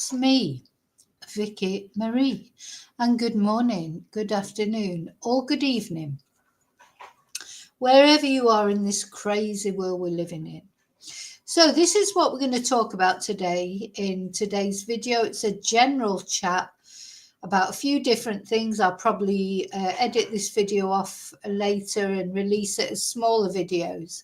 It's me, Vicky Marie, and good morning, good afternoon, or good evening, wherever you are in this crazy world we're living in. So, this is what we're going to talk about today in today's video. It's a general chat about a few different things. I'll probably edit this video off later and release it as smaller videos.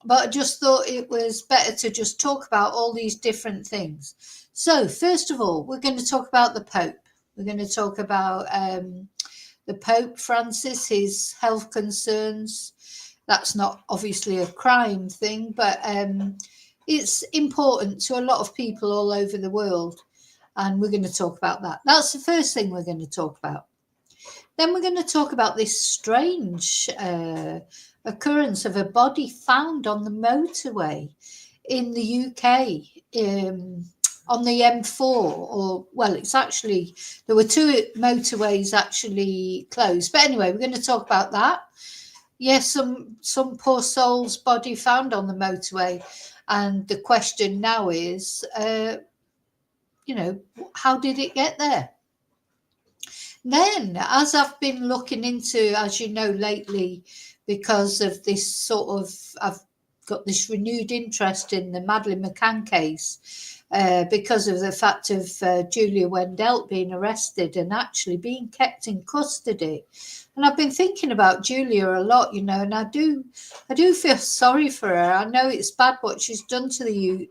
But I just thought it was better to just talk about all these different things. So, first of all, we're going to talk about the Pope. We're going to talk about the Pope Francis, his health concerns. That's not obviously a crime thing, but it's important to a lot of people all over the world. And we're going to talk about that. That's the first thing we're going to talk about. Then we're going to talk about this strange occurrence of a body found on the motorway in the UK on the M4, or well, it's actually, there were two motorways actually closed. But anyway, we're going to talk about that. Yes, some poor soul's body found on the motorway. And the question now is, how did it get there? Then, as I've been looking into, as you know, lately, because of this sort of, I've got this renewed interest in the McCann case, because of the fact of Julia Wendell being arrested and actually being kept in custody. And I've been thinking about Julia a lot, and I do feel sorry for her. I know it's bad what she's done to the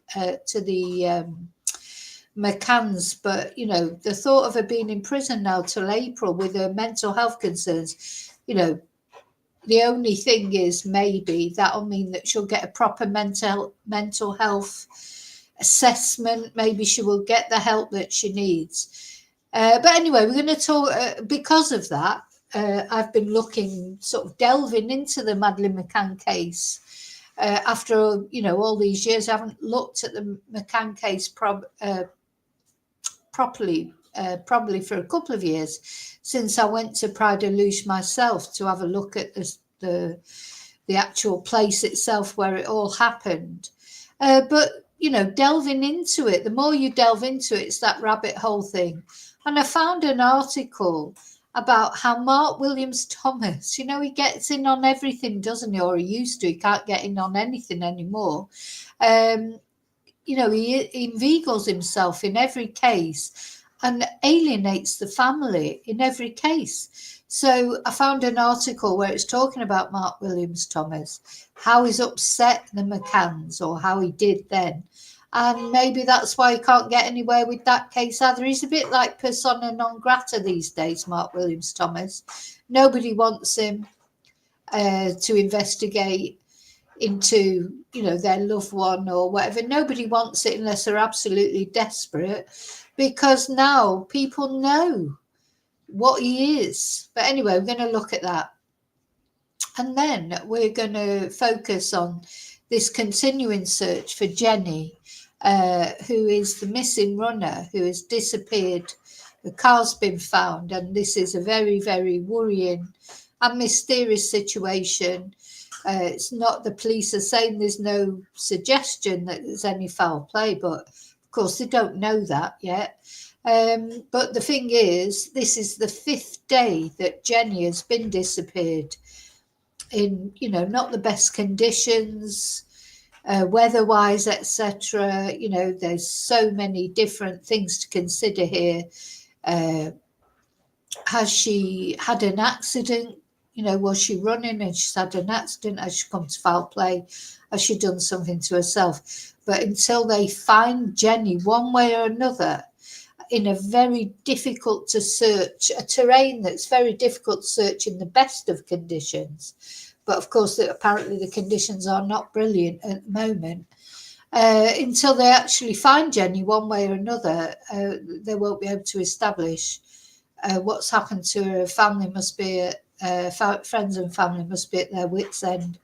McCanns, but the thought of her being in prison now till April with her mental health concerns, the only thing is maybe that'll mean that she'll get a proper mental health assessment. Maybe she will get the help that she needs. But anyway, we're going to talk because of that. I've been delving into the Madeleine McCann case. After all these years, I haven't looked at the McCann case properly, probably for a couple of years, since I went to Pride de Luce myself to have a look at the actual place itself where it all happened. But delving into it, the more you delve into it, it's that rabbit hole thing. And I found an article about how Mark Williams Thomas, he gets in on everything, doesn't he? Or he used to. He can't get in on anything anymore. He inveigles himself in every case and alienates the family in every case. So I found an article where it's talking about Mark Williams Thomas, how he's upset the McCanns, or how he did then. And maybe that's why he can't get anywhere with that case either. He's a bit like persona non grata these days, Mark Williams Thomas. Nobody wants him to investigate into their loved one or whatever. Nobody wants it unless they're absolutely desperate, because now people know what he is. But anyway, we're going to look at that, and then we're going to focus on this continuing search for Jenny, who is the missing runner who has disappeared. The car's been found, and this is a very, very worrying and mysterious situation. It's not, the police are saying there's no suggestion that there's any foul play, but of course they don't know that yet. But the thing is, this is the 5th day that Jenny has been disappeared in, not the best conditions, weather-wise, etc. There's so many different things to consider here. Has she had an accident? Was she running and she's had an accident? Has she come to foul play? Has she done something to herself? But until they find Jenny one way or another, in a very difficult to search, a terrain that's very difficult to search in the best of conditions. But of course, apparently the conditions are not brilliant at the moment. Until they actually find Jenny one way or another, they won't be able to establish what's happened to her. Family must be friends and family must be at their wits' end.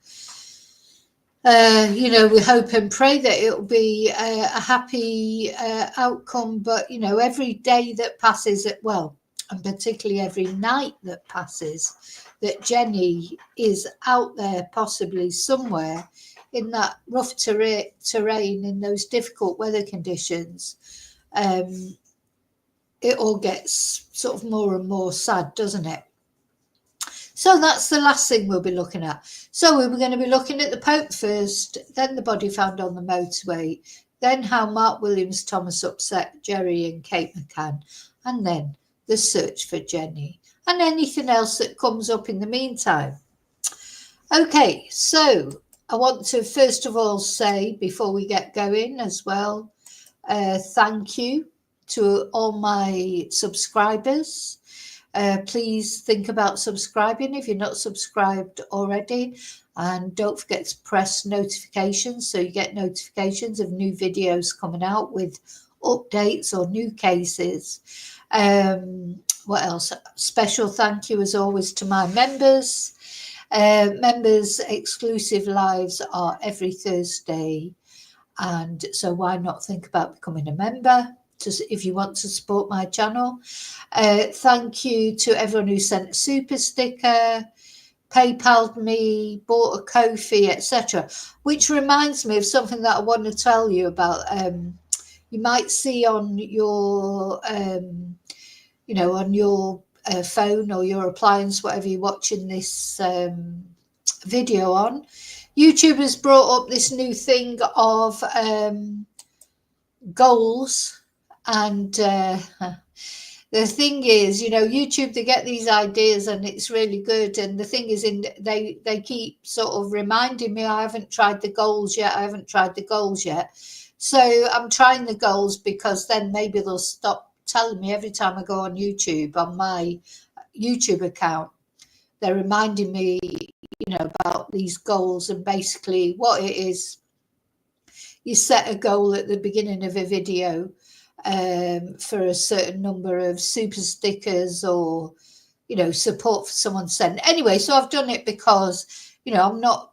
We hope and pray that it'll be a happy outcome. But every day that passes, and particularly every night that passes, that Jenny is out there, possibly somewhere in that rough terrain, in those difficult weather conditions, it all gets sort of more and more sad, doesn't it? So that's the last thing we'll be looking at. So we were going to be looking at the Pope first, then the body found on the motorway, then how Mark Williams Thomas upset Gerry and Kate McCann, and then the search for Jenny, and anything else that comes up in the meantime. Okay, so I want to first of all say, before we get going as well, thank you to all my subscribers. Please think about subscribing if you're not subscribed already, and don't forget to press notifications so you get notifications of new videos coming out with updates or new cases. What else? Special thank you as always to my members. Members exclusive lives are every Thursday, and so why not think about becoming a member if you want to support my channel. Thank you to everyone who sent a super sticker, PayPal'd me, bought a Ko-fi, etc. Which reminds me of something that I want to tell you about. You might see on your, on your phone or your appliance, whatever you're watching this video on. YouTube has brought up this new thing of goals. And the thing is, YouTube, they get these ideas and it's really good. And the thing is, they keep sort of reminding me, I haven't tried the goals yet. So I'm trying the goals, because then maybe they'll stop telling me every time I go on YouTube, on my YouTube account. They're reminding me, about these goals. And basically what it is, you set a goal at the beginning of a video for a certain number of super stickers or, support for someone sent. Anyway, so I've done it because, I'm not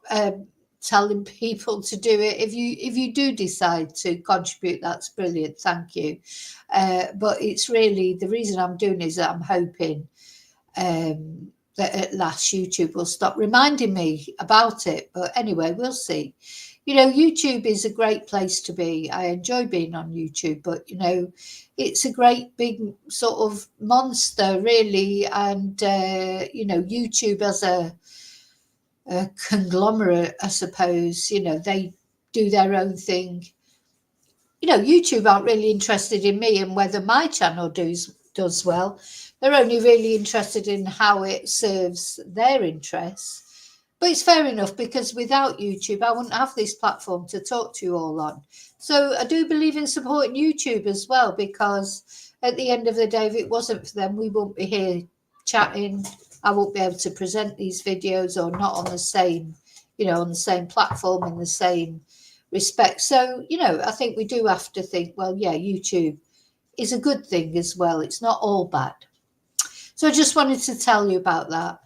telling people to do it. If you do decide to contribute, that's brilliant. Thank you. But it's really, the reason I'm doing is that I'm hoping that at last YouTube will stop reminding me about it. But anyway, we'll see. YouTube is a great place to be. I enjoy being on YouTube, but, it's a great big sort of monster, really. And, YouTube as a conglomerate, I suppose, they do their own thing. YouTube aren't really interested in me and whether my channel does well. They're only really interested in how it serves their interests. But it's fair enough, because without YouTube, I wouldn't have this platform to talk to you all on. So I do believe in supporting YouTube as well, because at the end of the day, if it wasn't for them, we wouldn't be here chatting. I won't be able to present these videos, or not on the same, on the same platform in the same respect. So, I think we do have to think, well, yeah, YouTube is a good thing as well. It's not all bad. So I just wanted to tell you about that.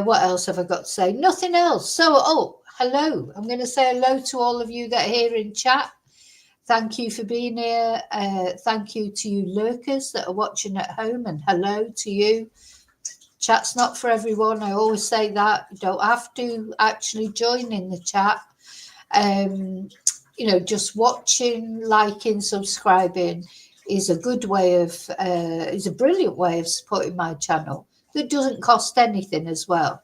What else have I got to say? Nothing else. So, hello. I'm going to say hello to all of you that are here in chat. Thank you for being here. Thank you to you lurkers that are watching at home, and hello to you. Chat's not for everyone. I always say that. You don't have to actually join in the chat. Just watching, liking, subscribing is a good way of, is a brilliant way of supporting my channel. That doesn't cost anything as well.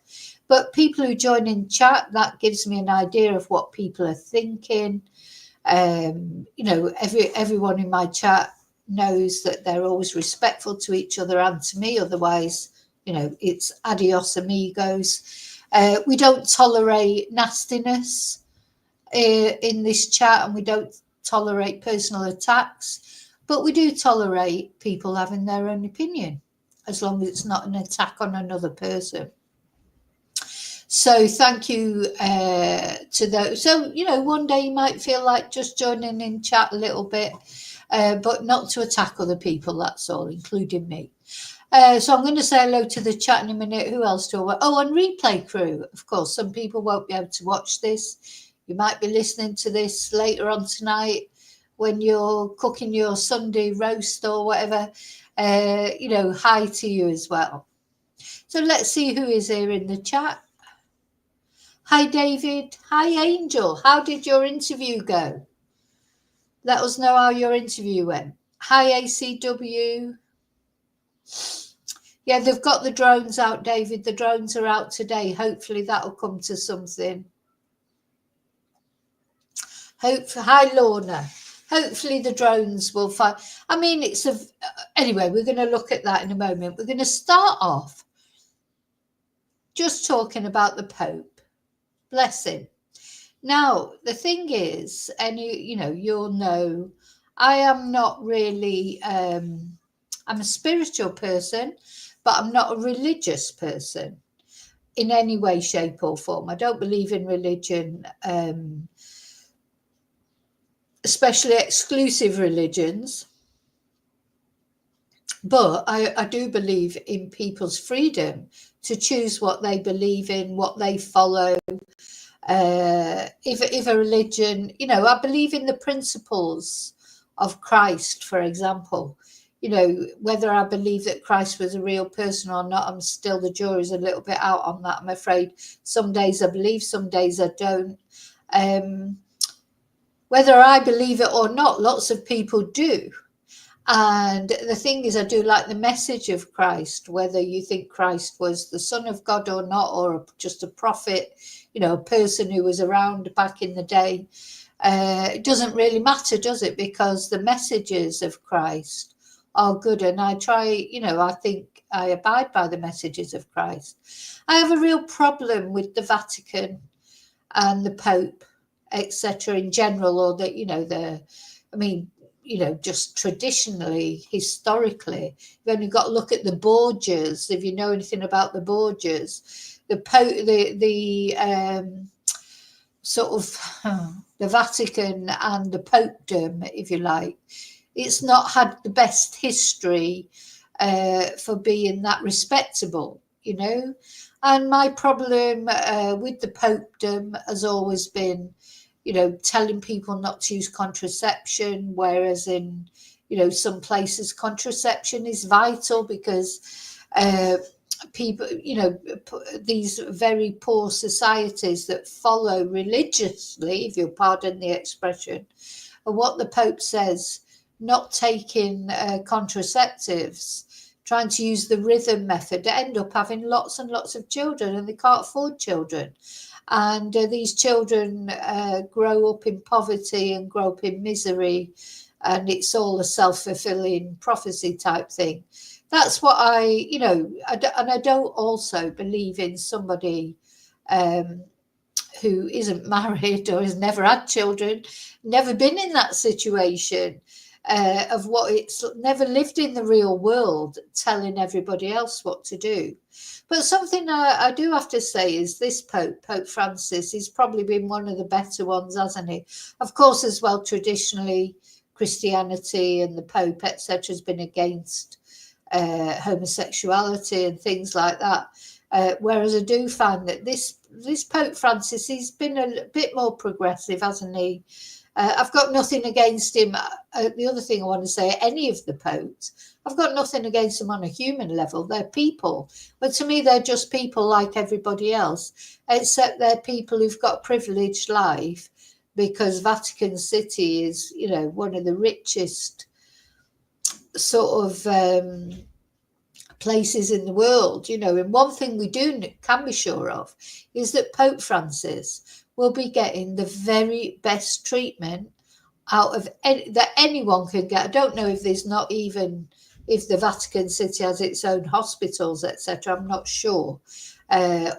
But people who join in chat, that gives me an idea of what people are thinking. Everyone in my chat knows that they're always respectful to each other and to me. Otherwise, it's adios amigos. We don't tolerate nastiness in this chat, and we don't tolerate personal attacks. But we do tolerate people having their own opinion, as long as it's not an attack on another person. So thank you to those. So, one day you might feel like just joining in chat a little bit, but not to attack other people, that's all, including me. So I'm going to say hello to the chat in a minute. Who else do I want? Oh, and replay crew. Of course, some people won't be able to watch this. You might be listening to this later on tonight when you're cooking your Sunday roast or whatever. Hi to you as well. So let's see who is here in the chat. Hi, David. Hi, Angel. How did your interview go? Let us know how your interview went. Hi, ACW. Yeah, they've got the drones out, David. The drones are out today. Hopefully that'll come to something. Hi, Lorna. Hopefully the drones will find. I mean, anyway, we're going to look at that in a moment. We're going to start off just talking about the Pope. Bless him. Now, the thing is, and you'll know, I am not really, I'm a spiritual person, but I'm not a religious person in any way, shape or form. I don't believe in religion, especially exclusive religions. But I do believe in people's freedom to choose what they believe in, what they follow. If a religion, I believe in the principles of Christ, for example. Whether I believe that Christ was a real person or not, the jury's a little bit out on that, I'm afraid. Some days I believe, some days I don't. Whether I believe it or not, lots of people do. And the thing is, I do like the message of Christ, whether you think Christ was the Son of God or not, or just a prophet, a person who was around back in the day. It doesn't really matter, does it? Because the messages of Christ are good. And I try, I think I abide by the messages of Christ. I have a real problem with the Vatican and the Pope, etc. in general, or just traditionally, historically. You've only got to look at the Borgias, if you know anything about the Borgias. The Vatican and the Popedom, if you like, it's not had the best history for being that respectable, And my problem with the Popedom has always been, telling people not to use contraception, whereas in, some places contraception is vital because people, these very poor societies that follow religiously, if you'll pardon the expression, and what the Pope says, not taking contraceptives, trying to use the rhythm method, they end up having lots and lots of children, and they can't afford children. And these children grow up in poverty and grow up in misery, and it's all a self-fulfilling prophecy type thing. That's what I don't also believe in somebody who isn't married or has never had children, never been in that situation, of what it's never lived in the real world, telling everybody else what to do. But something I do have to say is this Pope Francis, he's probably been one of the better ones, hasn't he? Of course, as well, traditionally, Christianity and the Pope, etc., has been against homosexuality and things like that. Whereas I do find that this Pope Francis, he's been a bit more progressive, hasn't he? I've got nothing against him. The other thing I want to say, any of the popes, I've got nothing against them on a human level. They're people. But to me, they're just people like everybody else, except they're people who've got a privileged life because Vatican City is, one of the richest sort of places in the world, And one thing we can be sure of is that Pope Francis will be getting the very best treatment out of that anyone can get. I don't know if the Vatican City has its own hospitals, etc. I'm not sure.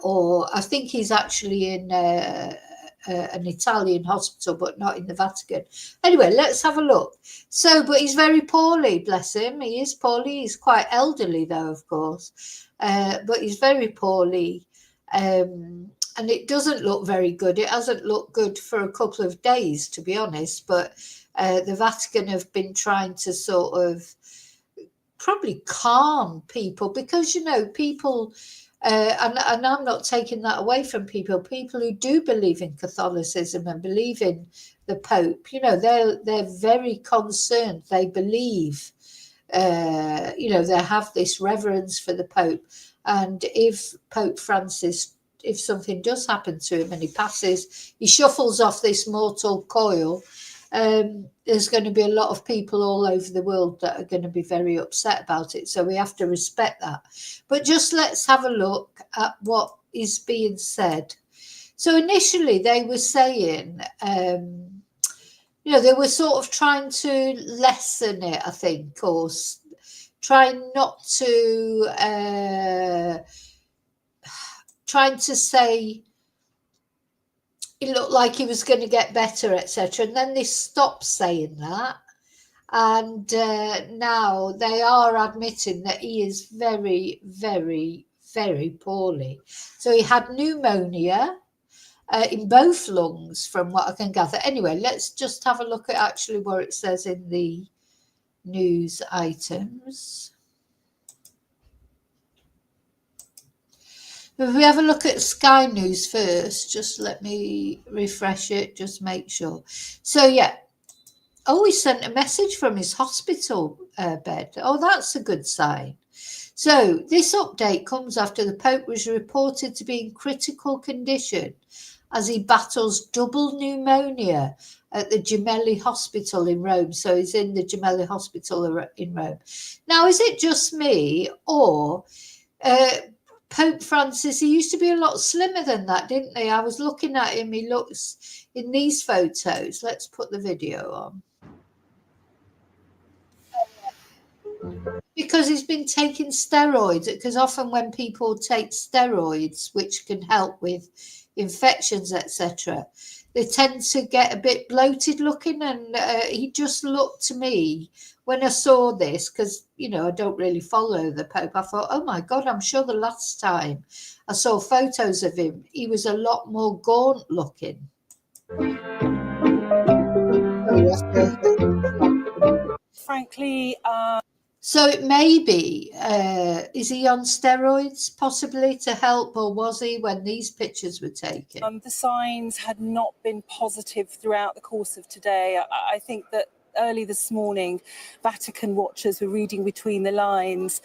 Or I think he's actually in an Italian hospital, but not in the Vatican. Anyway, let's have a look. But he's very poorly, bless him. He is poorly. He's quite elderly, though, of course. But he's very poorly. And it doesn't look very good. It hasn't looked good for a couple of days, to be honest. But the Vatican have been trying to sort of probably calm people because, people, and I'm not taking that away from people who do believe in Catholicism and believe in the Pope, they're very concerned. They believe, they have this reverence for the Pope. And if Pope Francis, if something does happen to him and he passes, he shuffles off this mortal coil, there's going to be a lot of people all over the world that are going to be very upset about it. So we have to respect that. But just let's have a look at what is being said. So initially they were saying, they were sort of trying to lessen it, I think, or trying not to, trying to say it looked like he was going to get better, etc. And then they stopped saying that. And now they are admitting that he is very, very, very poorly. So he had pneumonia in both lungs, from what I can gather. Anyway, let's just have a look at actually what it says in the news items. If we have a look at Sky News first, just let me refresh it, just make sure. So, yeah. Oh, he sent a message from his hospital bed. Oh, that's a good sign. So, this update comes after the Pope was reported to be in critical condition as he battles double pneumonia at the Gemelli Hospital in Rome. So, he's in the Gemelli Hospital in Rome. Now, is it just me, or Pope Francis, he used to be a lot slimmer than that, didn't he? I was looking at him, he looks in these photos. Let's put the video on. Because he's been taking steroids, because often when people take steroids, which can help with infections, etc., they tend to get a bit bloated looking, and he just looked to me, when I saw this, because, I don't really follow the Pope, I thought, oh my God, I'm sure the last time I saw photos of him, he was a lot more gaunt looking. Frankly, so it may be, is he on steroids possibly to help, or was he when these pictures were taken? The signs had not been positive throughout the course of today. I think that early this morning, Vatican watchers were reading between the lines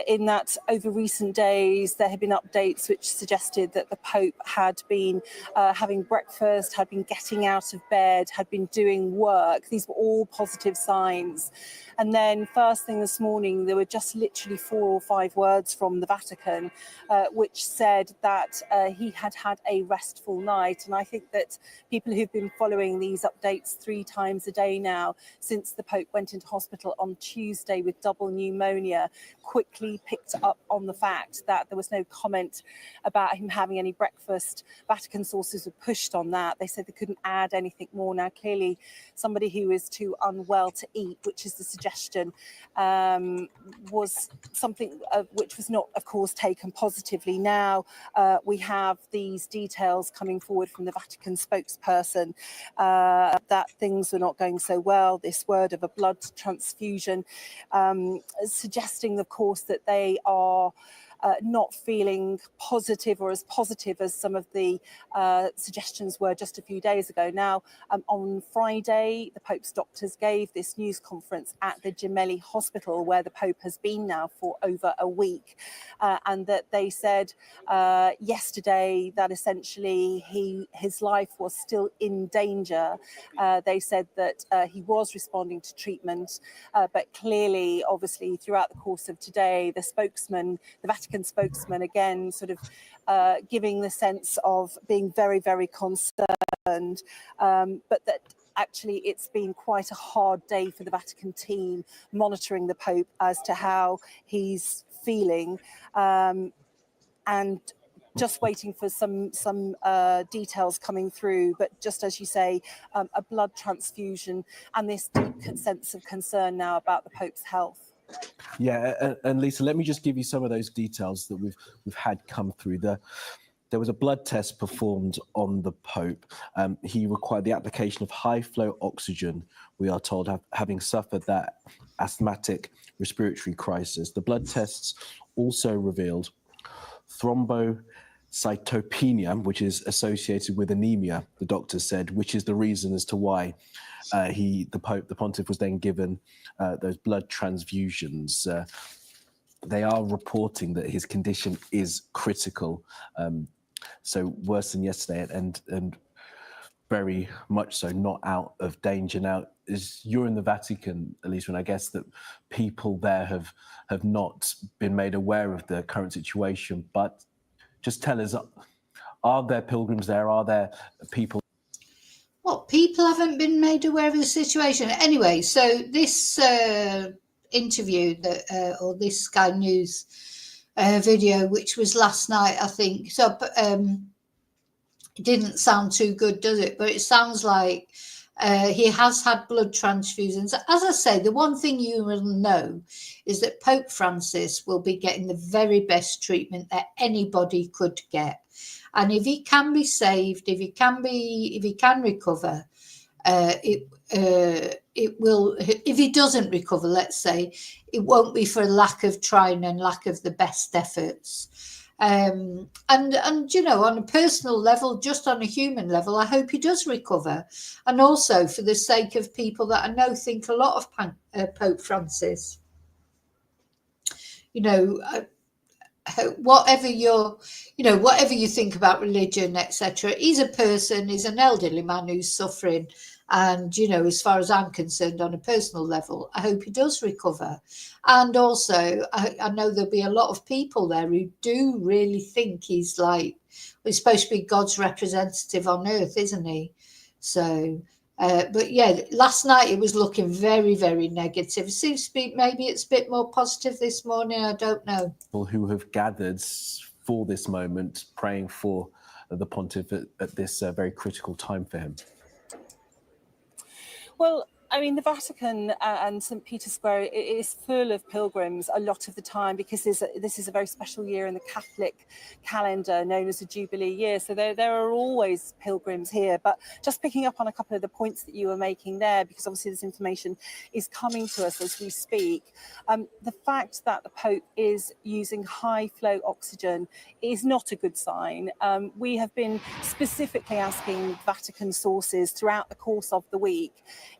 in that over recent days there had been updates which suggested that the Pope had been having breakfast, had been getting out of bed, had been doing work. These were all positive signs. And then first thing this morning, there were just literally 4 or 5 words from the Vatican, which said that he had had a restful night. And I think that people who've been following these updates 3 times a day now, since the Pope went into hospital on Tuesday with double pneumonia, quickly picked up on the fact that there was no comment about him having any breakfast. Vatican sources were pushed on that. They said they couldn't add anything more. Now, clearly, somebody who is too unwell to eat, which is the suggestion, was something which was not, of course, taken positively. Now we have these details coming forward from the Vatican spokesperson that things were not going so well. This word of a blood transfusion, suggesting, of course, that they are not feeling positive, or as positive as some of the suggestions were just a few days ago. Now, on Friday, the Pope's doctors gave this news conference at the Gemelli Hospital, where the Pope has been now for over a week, and that they said yesterday that essentially his life was still in danger. They said that he was responding to treatment, but clearly, obviously, throughout the course of today, the Vatican spokesman, again, sort of giving the sense of being very, very concerned, but that actually it's been quite a hard day for the Vatican team monitoring the Pope as to how he's feeling, and just waiting for some details coming through. But just as you say, a blood transfusion and this deep sense of concern now about the Pope's health. Yeah, and Lisa, let me just give you some of those details that we've had come through. There was a blood test performed on the Pope. He required the application of high-flow oxygen, we are told, having suffered that asthmatic respiratory crisis. The blood tests also revealed thrombocytopenia, which is associated with anemia, the doctor said, which is the reason as to why the Pontiff was then given those blood transfusions. They are reporting that his condition is critical, so worse than yesterday. And very much so not out of danger. Now, as you're in the Vatican, at least when I guess that people there have not been made aware of the current situation, but just tell us, are there pilgrims there? Are there people? What, people haven't been made aware of the situation? Anyway, so this interview that or this Sky News video, which was last night, I think. So it didn't sound too good, does it? But it sounds like he has had blood transfusions. As I say, the one thing you will know is that Pope Francis will be getting the very best treatment that anybody could get. And if he can be saved, if he can recover, it will. If he doesn't recover, let's say, it won't be for lack of trying and lack of the best efforts. And you know, on a personal level, just on a human level, I hope he does recover, and also for the sake of people that I know think a lot of Pope Francis. You know, whatever you think about religion, etc., he's a person, he's an elderly man who's suffering, and you know, as far as I'm concerned, on a personal level, I hope he does recover. And also I know there'll be a lot of people there who do really think he's supposed to be God's representative on earth, isn't he? So but yeah, last night it was looking very, very negative. It seems to be, maybe it's a bit more positive this morning. I don't know. People who have gathered for this moment, praying for the pontiff at this very critical time for him. Well, I mean, the Vatican and St. Peter's Square is full of pilgrims a lot of the time, because this is a very special year in the Catholic calendar known as the Jubilee year. So there are always pilgrims here. But just picking up on a couple of the points that you were making there, because obviously this information is coming to us as we speak. The fact that the Pope is using high flow oxygen is not a good sign. We have been specifically asking Vatican sources throughout the course of the week,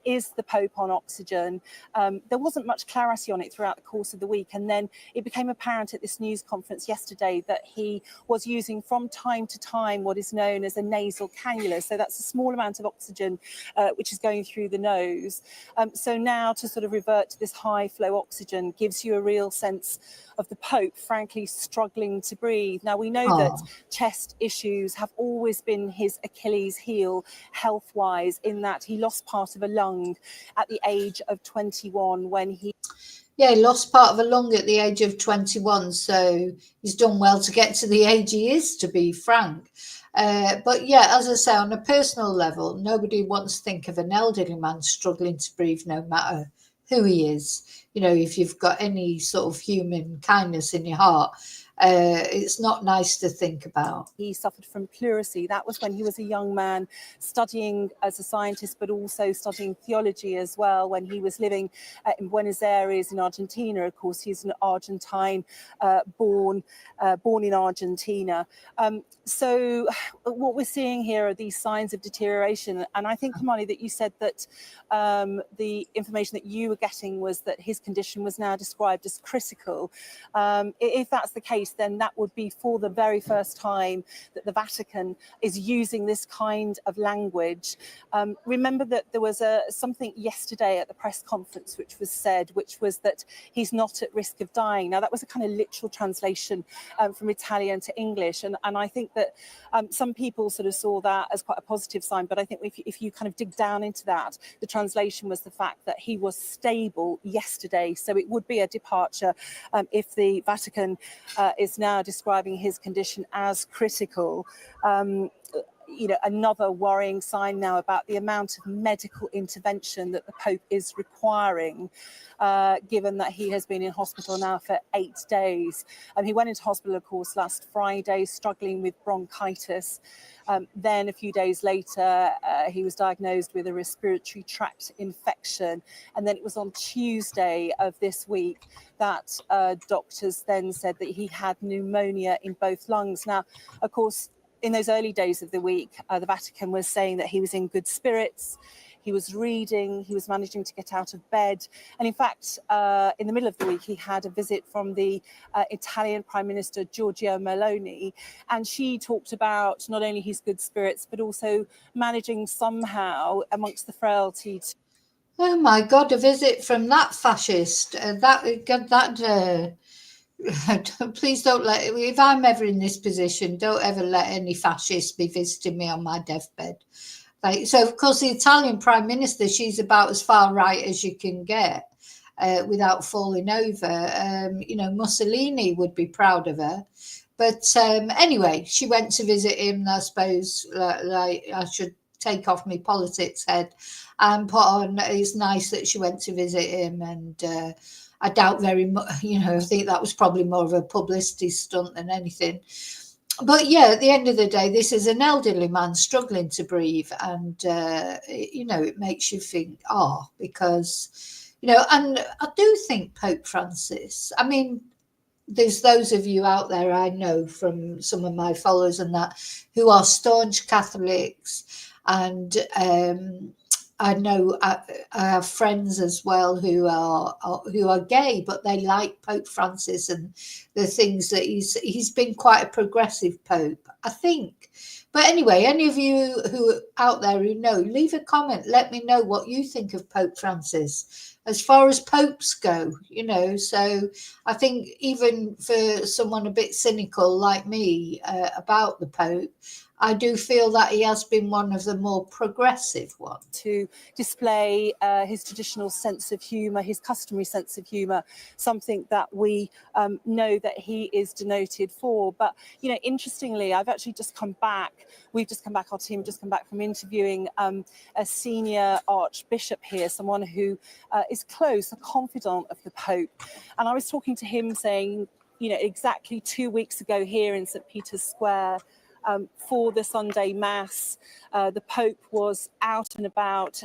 is the Pope on oxygen? There wasn't much clarity on it throughout the course of the week, and then it became apparent at this news conference yesterday that he was using from time to time what is known as a nasal cannula. So that's a small amount of oxygen which is going through the nose. So now to sort of revert to this high flow oxygen gives you a real sense of the Pope, frankly, struggling to breathe. Now, we know that chest issues have always been his Achilles heel health-wise, in that he lost part of a lung at the age of 21 when he... Yeah, he lost part of a lung at the age of 21, so he's done well to get to the age he is, to be frank. But yeah, as I say, on a personal level, nobody wants to think of an elderly man struggling to breathe, no matter who he is. You know, if you've got any sort of human kindness in your heart, it's not nice to think about. He suffered from pleurisy. That was when he was a young man studying as a scientist, but also studying theology as well, when he was living in Buenos Aires in Argentina. Of course, he's an Argentine, born in Argentina. So what we're seeing here are these signs of deterioration. And I think, Kamani, that you said that the information that you were getting was that his condition was now described as critical. If that's the case, then that would be for the very first time that the Vatican is using this kind of language. Remember that there was something yesterday at the press conference which was said, which was that he's not at risk of dying. Now, that was a kind of literal translation from Italian to English. And I think that some people sort of saw that as quite a positive sign. But I think if you kind of dig down into that, the translation was the fact that he was stable yesterday. So it would be a departure if the Vatican is now describing his condition as critical. You know, another worrying sign now about the amount of medical intervention that the Pope is requiring, given that he has been in hospital now for 8 days. He went into hospital, of course, last Friday, struggling with bronchitis. Then a few days later, he was diagnosed with a respiratory tract infection. And then it was on Tuesday of this week that doctors then said that he had pneumonia in both lungs. Now, of course, in those early days of the week, the Vatican was saying that he was in good spirits. he was reading, he was managing to get out of bed. And in fact, in the middle of the week, he had a visit from the Italian Prime Minister, Giorgia Meloni, and she talked about not only his good spirits, but also managing somehow amongst the frailty. Oh my God, a visit from that fascist. Please don't let, if I'm ever in this position, don't ever let any fascist be visiting me on my deathbed. Like, so, of course, the Italian Prime Minister, she's about as far right as you can get without falling over. You know, Mussolini would be proud of her. But anyway, she went to visit him. I suppose like I should take off my politics head and put on, it's nice that she went to visit him. And I doubt very much, you know, I think that was probably more of a publicity stunt than anything. But yeah, at the end of the day, this is an elderly man struggling to breathe. And, you know, it makes you think, because, you know, and I do think Pope Francis, I mean, there's those of you out there I know from some of my followers and that who are staunch Catholics, and I know I have friends as well who are gay, but they like Pope Francis and the things that he's been quite a progressive pope, I think. But anyway, any of you who out there who know, leave a comment. Let me know what you think of Pope Francis as far as popes go, you know. So I think even for someone a bit cynical like me about the Pope, I do feel that he has been one of the more progressive ones. To display his traditional sense of humour, his customary sense of humour, something that we know that he is denoted for. But, you know, interestingly, I've actually just come back, our team just come back from interviewing a senior archbishop here, someone who is close, a confidant of the Pope. And I was talking to him saying, you know, exactly 2 weeks ago here in St. Peter's Square, for the Sunday Mass, the Pope was out and about.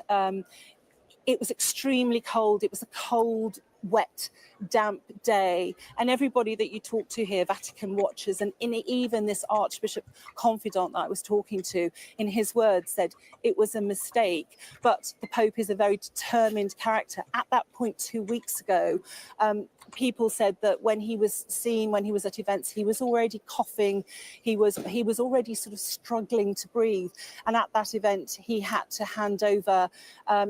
It was extremely cold. It was a cold, wet, damp day. And everybody that you talk to here, Vatican watchers, and even this Archbishop confidant that I was talking to, in his words, said it was a mistake. But the Pope is a very determined character. At that point 2 weeks ago, people said that when he was seen, when he was at events, he was already coughing. He was already sort of struggling to breathe. And at that event, he had to hand over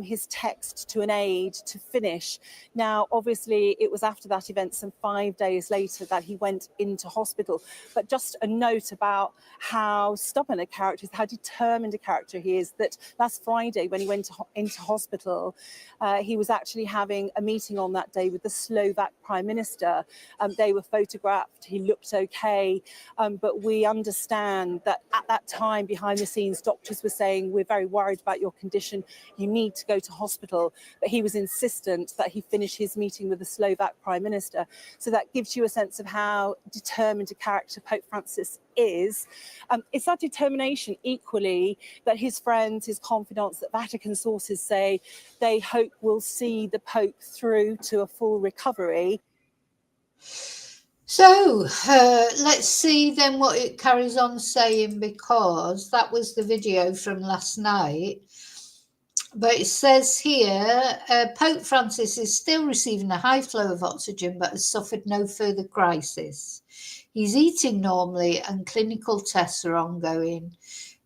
his text to an aide to finish. Now, obviously, it was after that event, some 5 days later, that he went into hospital. But just a note about how stubborn a character is, how determined a character he is, that last Friday, when he went into hospital, he was actually having a meeting on that day with the Slovak Prime Minister. They were photographed. He looked okay. But we understand that at that time, behind the scenes, doctors were saying, we're very worried about your condition. You need to go to hospital. But he was insistent that he finish his meeting with the Slovak Prime Minister. So that gives you a sense of how determined a character Pope Francis is. It's that determination equally that his friends, his confidants, that Vatican sources say they hope will see the Pope through to a full recovery. So let's see then what it carries on saying, because that was the video from last night. But it says here, Pope Francis is still receiving a high flow of oxygen but has suffered no further crisis. He's eating normally and clinical tests are ongoing.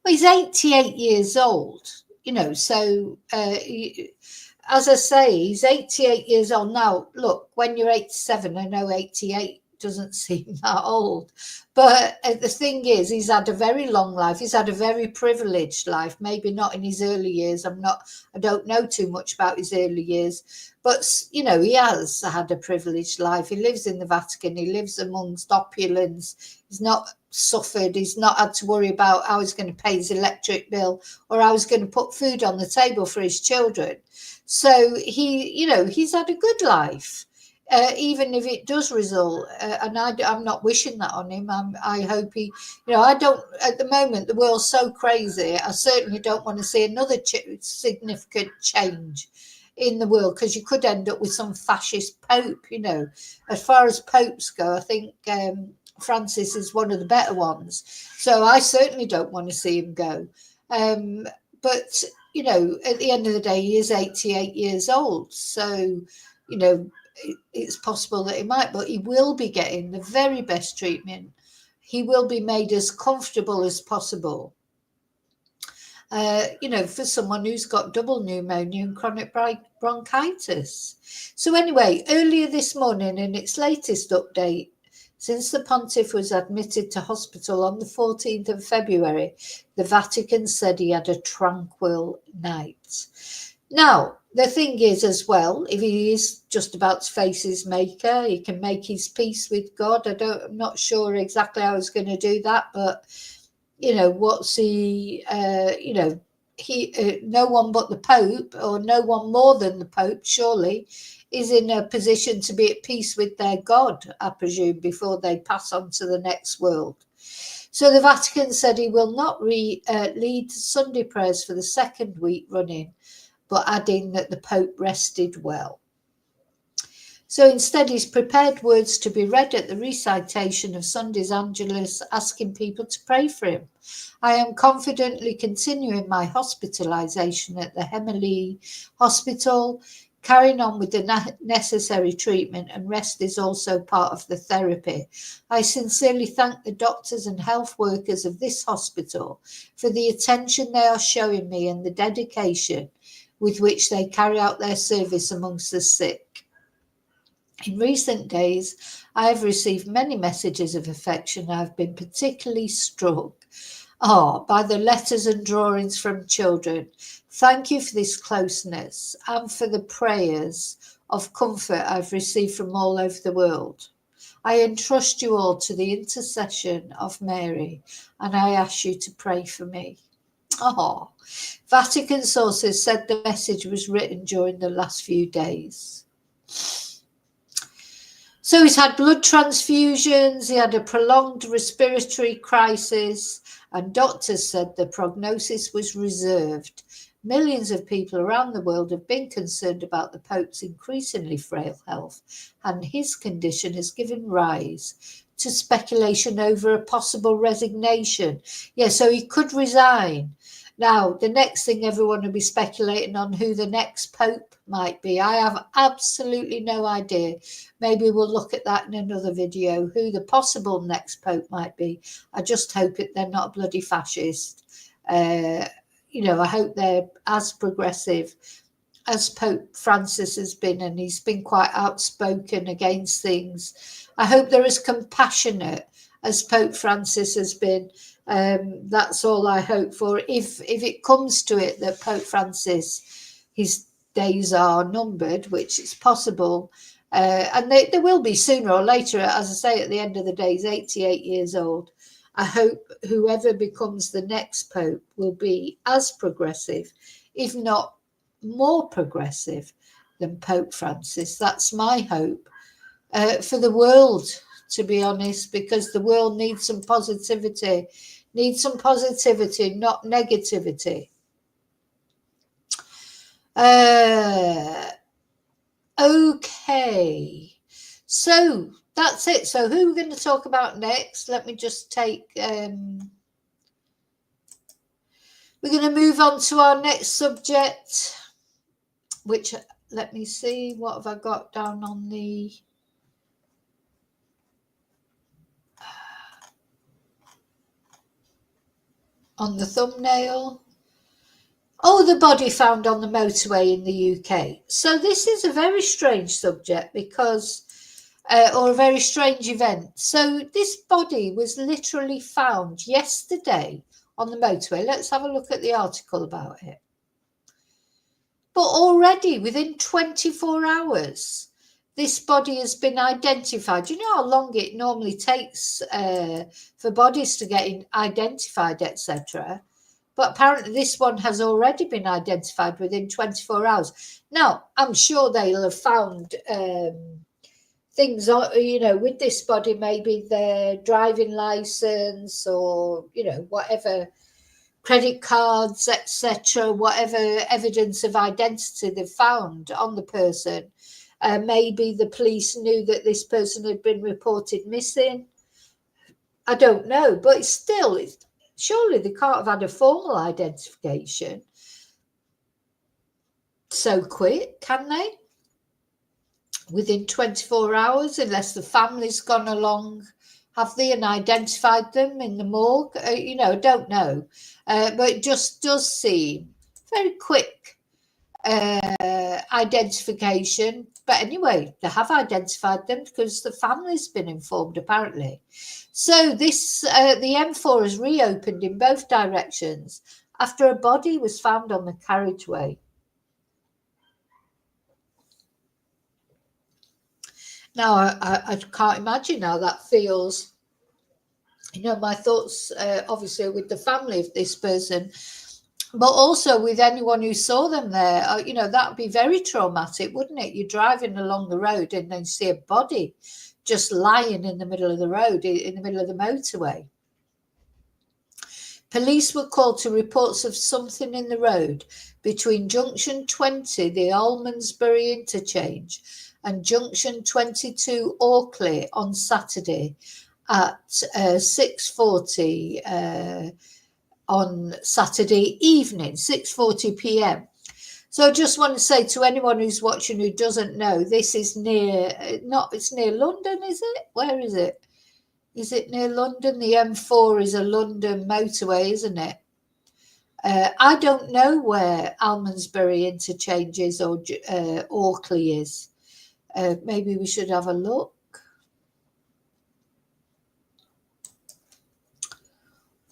Well, he's 88 years old, you know, so as I say, he's 88 years old now. Look, when you're 87, I know 88 doesn't seem that old. But the thing is, he's had a very long life. He's had a very privileged life, maybe not in his early years. I don't know too much about his early years. But, you know, he has had a privileged life. He lives in the Vatican. He lives amongst opulence. He's not suffered. He's not had to worry about how he's going to pay his electric bill or how he's going to put food on the table for his children. So he's had a good life. Even if it does result, and I'm not wishing that on him. I hope he, I don't, at the moment, the world's so crazy. I certainly don't want to see another significant change in the world, because you could end up with some fascist pope, As far as popes go, I think Francis is one of the better ones. So I certainly don't want to see him go. But you know, at the end of the day, he is 88 years old. So, you know, it's possible that he might, but he will be getting the very best treatment. He will be made as comfortable as possible. You know, for someone who's got double pneumonia and chronic bronchitis. So anyway, earlier this morning, in its latest update, since the Pontiff was admitted to hospital on the 14th of February, the Vatican said he had a tranquil night. Now, the thing is as well, if he is just about to face his maker, he can make his peace with God. I'm not sure exactly how he's going to do that, but, you know, what's he, you know, no one but the Pope, or no one more than the Pope, surely, is in a position to be at peace with their God, I presume, before they pass on to the next world. So the Vatican said he will not lead Sunday prayers for the second week running, but adding that the Pope rested well. So instead, he's prepared words to be read at the recitation of Sunday's Angelus, asking people to pray for him. I am confidently continuing my hospitalisation at the Hemely Hospital, carrying on with the necessary treatment, and rest is also part of the therapy. I sincerely thank the doctors and health workers of this hospital for the attention they are showing me and the dedication with which they carry out their service amongst the sick. In recent days, I have received many messages of affection. I have been particularly struck by the letters and drawings from children. Thank you for this closeness and for the prayers of comfort I've received from all over the world. I entrust you all to the intercession of Mary, and I ask you to pray for me. Vatican sources said the message was written during the last few days. So he's had blood transfusions, he had a prolonged respiratory crisis, and doctors said the prognosis was reserved. Millions of people around the world have been concerned about the Pope's increasingly frail health, and his condition has given rise to speculation over a possible resignation. Yeah, so he could resign. Now, the next thing everyone will be speculating on who the next Pope might be. I have absolutely no idea. Maybe we'll look at that in another video, who the possible next Pope might be. I just hope they're not a bloody fascist. You know, I hope they're as progressive as Pope Francis has been, and he's been quite outspoken against things. I hope they're as compassionate as Pope Francis has been. That's all I hope for. If it comes to it that Pope Francis, his days are numbered, which is possible, and they will be sooner or later, as I say, at the end of the day, he's 88 years old. I hope whoever becomes the next Pope will be as progressive, if not more progressive, than Pope Francis. That's my hope for the world, to be honest, because the world needs some positivity, not negativity. Okay, so that's it. So who we're going to talk about next? Let me just take... we're going to move on to our next subject, which, let me see, what have I got down on the... thumbnail. The body found on the motorway in the UK. So this is a very strange subject because, or a very strange event. So this body was literally found yesterday on the motorway. Let's have a look at the article about it. But already within 24 hours, this body has been identified. You know how long it normally takes for bodies to get identified, etc. But apparently this one has already been identified within 24 hours. Now, I'm sure they'll have found things, you know, with this body, maybe their driving license or, you know, whatever, credit cards, etc., whatever evidence of identity they've found on the person. Maybe the police knew that this person had been reported missing. I don't know, but surely they can't have had a formal identification. so quick, can they? Within 24 hours, unless the family's gone along, have they, and identified them in the morgue? You know, don't know. But it just does seem very quick identification. But anyway, they have identified them because the family's been informed, apparently. So this, the M4 has reopened in both directions after a body was found on the carriageway. Now, I can't imagine how that feels. You know, my thoughts, obviously, with the family of this person, but also with anyone who saw them there. You know, that would be very traumatic, wouldn't it? You're driving along the road and then see a body just lying in the middle of the road, in the middle of the motorway. Police were called to reports of something in the road between Junction 20, the Almondsbury interchange, and Junction 22, Orkley, on Saturday at 6:40 on Saturday evening, 6:40 p.m. So I just want to say to anyone who's watching who doesn't know, this is near, it's near London, is it? Where is it? Is it near London? The M4 is a London motorway, isn't it? I don't know where Almondsbury interchange is or Orkley is. Maybe we should have a look.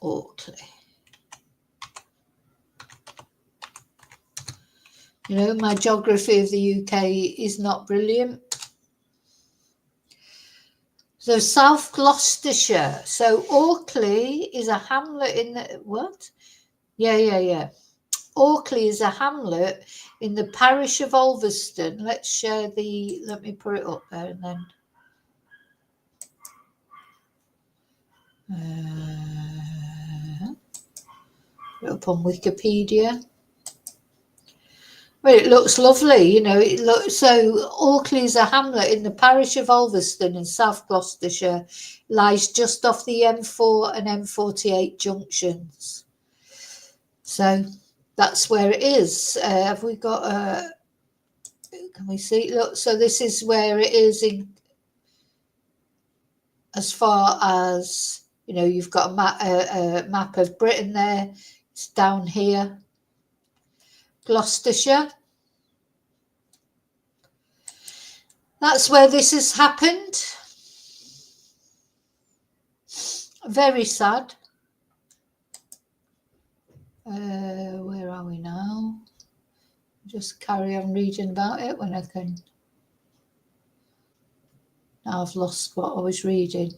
Orkley. You know, my geography of the UK is not brilliant. So South Gloucestershire. So Orkley is a hamlet in the, what? Yeah. Orkley is a hamlet in the parish of Ulverston. Let me put it up there and then. Put it up on Wikipedia. Well, it looks lovely, you know. It looks so. Orkley is a hamlet in the parish of Ulverston in South Gloucestershire. Lies just off the M4 and M48 junctions. So that's where it is. Have we got a? Can we see? Look, so this is where it is in. As far as you know, you've got a map of Britain there. It's down here. Gloucestershire. That's where this has happened. Very sad. Where are we now? Just carry on reading about it when I can. Now I've lost what I was reading.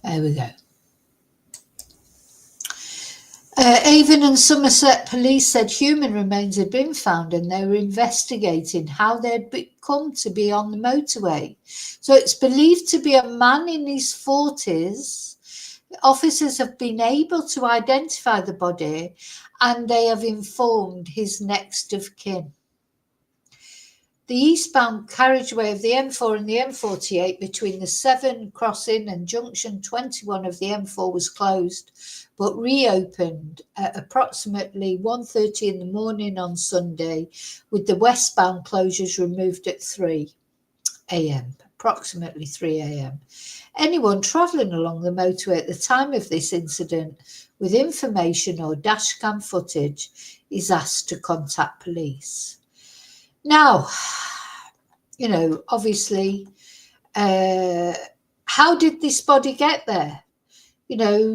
There we go. Avon and Somerset police said human remains had been found and they were investigating how they'd come to be on the motorway. So it's believed to be a man in his 40s. Officers have been able to identify the body and they have informed his next of kin. The eastbound carriageway of the M4 and the M48 between the Severn crossing and junction 21 of the M4 was closed, but reopened at approximately 1:30 in the morning on Sunday, with the westbound closures removed at 3 a.m., approximately 3 a.m. Anyone travelling along the motorway at the time of this incident with information or dashcam footage is asked to contact police. Now, you know, obviously, how did this body get there? You know,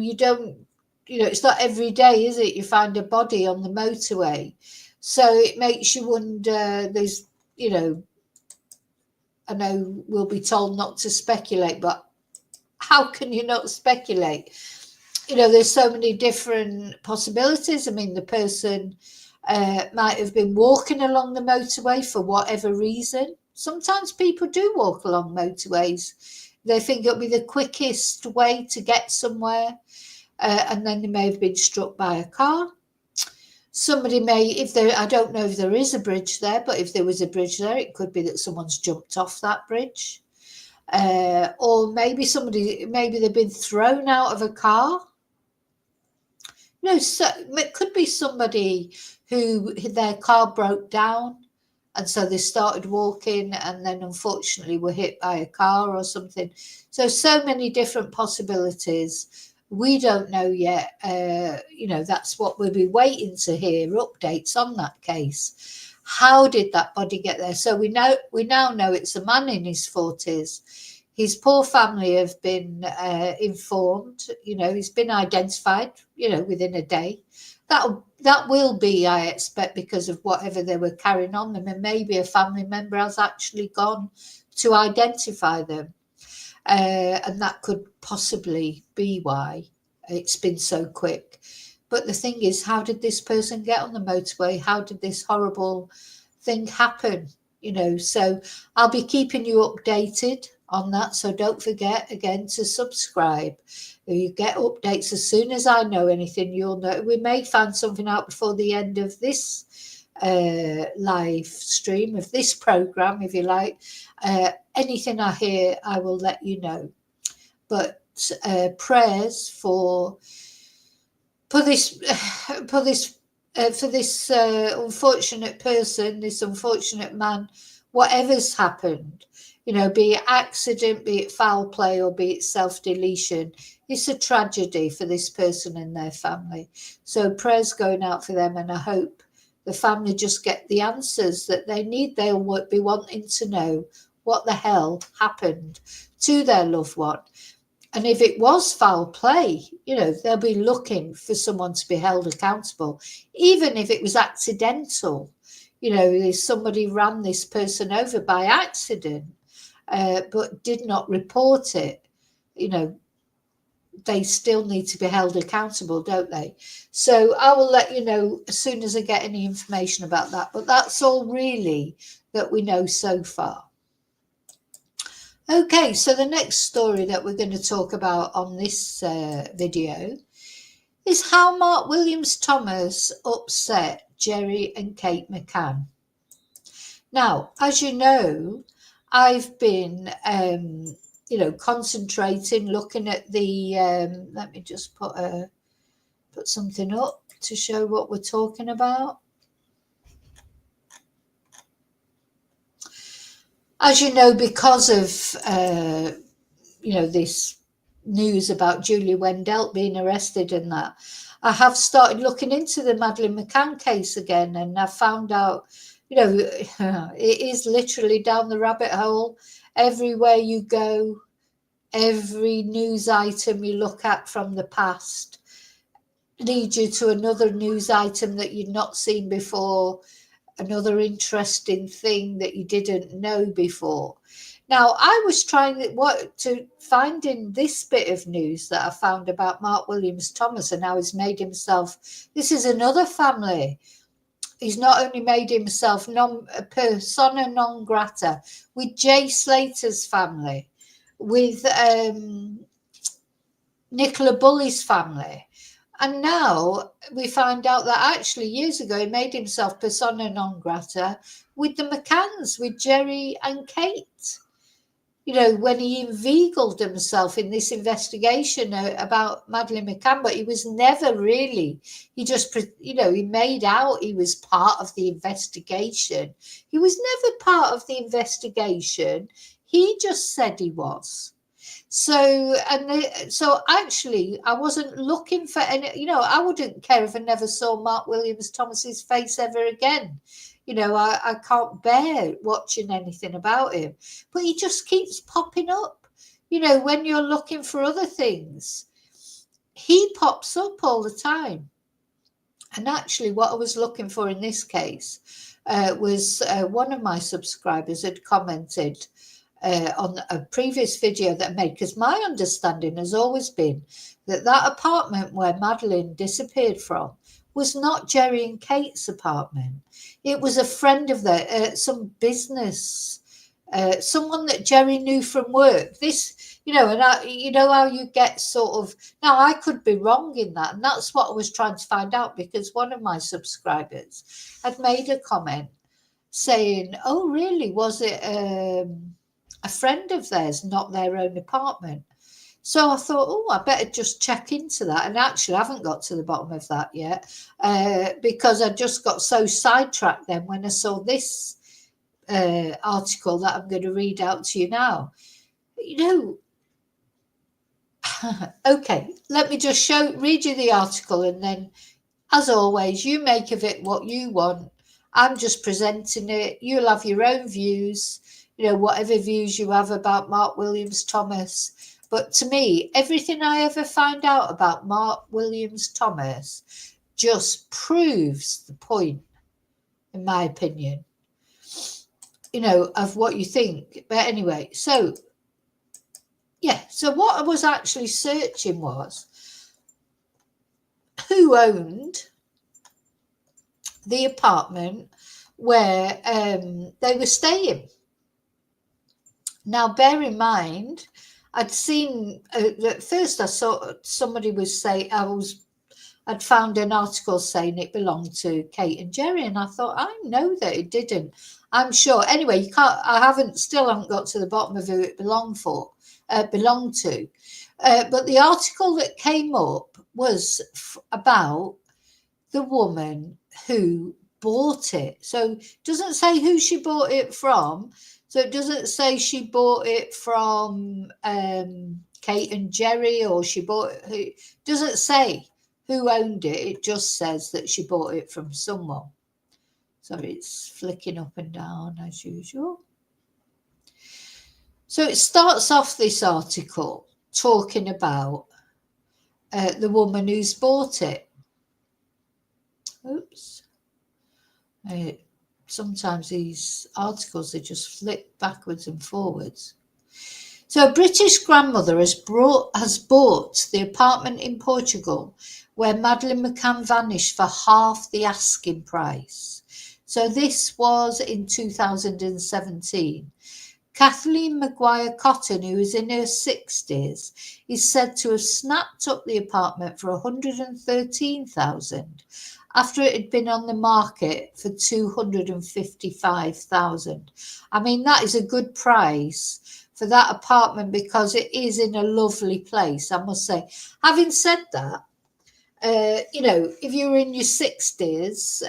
it's not every day, is it? You find a body on the motorway. So it makes you wonder, there's, you know, I know we'll be told not to speculate, but how can you not speculate? You know, there's so many different possibilities. I mean, the person might have been walking along the motorway for whatever reason. Sometimes people do walk along motorways. They think it'll be the quickest way to get somewhere, and then they may have been struck by a car. Somebody may, I don't know if there is a bridge there, but if there was a bridge there, it could be that someone's jumped off that bridge. or maybe they've been thrown out of a car. So it could be somebody who their car broke down, and so they started walking and then unfortunately were hit by a car or something. So many different possibilities. We don't know yet. That's what we'll be waiting to hear, updates on that case. How did that body get there? So we now know it's a man in his 40s. His poor family have been informed. He's been identified, within a day. That will be, I expect, because of whatever they were carrying on them. And maybe a family member has actually gone to identify them. And that could possibly be why it's been so quick. But the thing is, how did this person get on the motorway? How did this horrible thing happen? So I'll be keeping you updated on that. So don't forget, again, to subscribe. You get updates as soon as I know anything, you'll know. We may find something out before the end of this live stream, of this program, if you like. Anything I hear, I will let you know. But prayers for this unfortunate person, this unfortunate man, whatever's happened, be it accident, be it foul play, or be it self-deletion. It's a tragedy for this person and their family. So prayers going out for them, and I hope the family just get the answers that they need. They'll be wanting to know what the hell happened to their loved one. And if it was foul play, they'll be looking for someone to be held accountable, even if it was accidental. If somebody ran this person over by accident, but did not report it, they still need to be held accountable, don't they? So I will let you know as soon as I get any information about that. But that's all really that we know so far. Okay, so the next story that we're going to talk about on this video is how Mark Williams-Thomas upset Gerry and Kate McCann. Now, as you know, I've been, concentrating, looking at the, let me just put something up to show what we're talking about. As you know, because of, this news about Julie Wendell being arrested and that, I have started looking into the Madeleine McCann case again, and I found out, it is literally down the rabbit hole. Everywhere you go, every news item you look at from the past leads you to another news item that you'd not seen before, another interesting thing that you didn't know before. Now, I was trying to find in this bit of news that I found about Mark Williams-Thomas and how he's made himself. This is another family. He's not only made himself persona non grata with Jay Slater's family, with Nicola Bulley's family. And now we find out that actually years ago he made himself persona non grata with the McCanns, with Gerry and Kate. When he inveigled himself in this investigation about Madeleine McCann, but he was never really, he just, he made out he was part of the investigation. He was never part of the investigation. He just said he was. So actually, I wasn't looking for any, I wouldn't care if I never saw Mark Williams-Thomas's face ever again. I can't bear watching anything about him, but he just keeps popping up. When you're looking for other things, he pops up all the time. And actually, what I was looking for in this case was one of my subscribers had commented on a previous video that I made, because my understanding has always been that apartment where Madeleine disappeared from was not Gerry and Kate's apartment. It was a friend of theirs, some business, someone that Gerry knew from work. This, and how you get sort of, now I could be wrong in that. And that's what I was trying to find out, because one of my subscribers had made a comment saying, oh, really? Was it a friend of theirs, not their own apartment. So I thought, oh, I better just check into that. And actually, I haven't got to the bottom of that yet because I just got so sidetracked then when I saw this article that I'm going to read out to you now. You know, okay, let me just read you the article, and then, as always, you make of it what you want. I'm just presenting it. You'll have your own views, you know, whatever views you have about Mark Williams Thomas. But to me, everything I ever find out about Mark Williams Thomas just proves the point, in my opinion, you know, of what you think. But anyway, so, yeah, so what I was actually searching was who owned the apartment where they were staying. Now, bear in mind, I'd seen at first I saw somebody was saying I'd found an article saying it belonged to Kate and Gerry, and I thought, I know that it didn't. I'm sure. Anyway, I still haven't got to the bottom of who it belonged to. But the article that came up was about the woman who bought it. So it doesn't say who she bought it from. So it doesn't say she bought it from Kate and Gerry, or she bought it. It doesn't say who owned it. It just says that she bought it from someone. Sorry, it's flicking up and down as usual. So it starts off this article talking about the woman who's bought it. Oops. Sometimes these articles, they just flip backwards and forwards. So a British grandmother has bought the apartment in Portugal where Madeleine McCann vanished for half the asking price. So this was in 2017. Kathleen Maguire Cotton, who is in her 60s, is said to have snapped up the apartment for $113,000 after it had been on the market for $255,000. I mean, that is a good price for that apartment because it is in a lovely place, I must say. Having said that, you know, if you were in your 60s,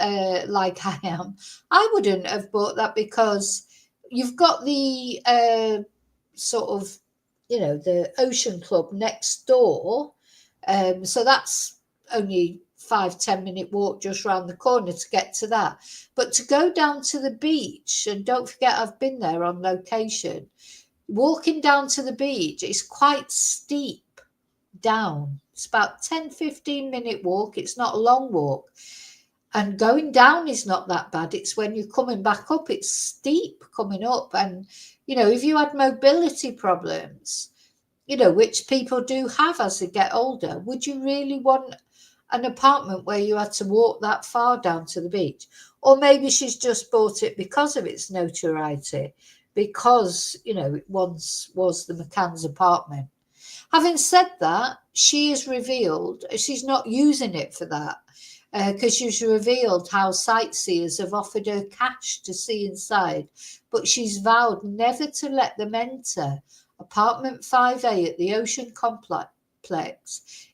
like I am, I wouldn't have bought that because you've got the sort of, you know, the Ocean Club next door. So that's only 5-10 minute walk just round the corner to get to that. But to go down to the beach, and don't forget I've been there on location, walking down to the beach is quite steep down. It's about 10-15 minute walk. It's not a long walk. And going down is not that bad. It's when you're coming back up, it's steep coming up. And, you know, if you had mobility problems, you know, which people do have as they get older, would you really want an apartment where you had to walk that far down to the beach? Or maybe she's just bought it because of its notoriety, because, you know, it once was the McCann's apartment. Having said that, she has revealed she's not using it for that because she's revealed how sightseers have offered her cash to see inside, but she's vowed never to let them enter apartment 5A at the Ocean Complex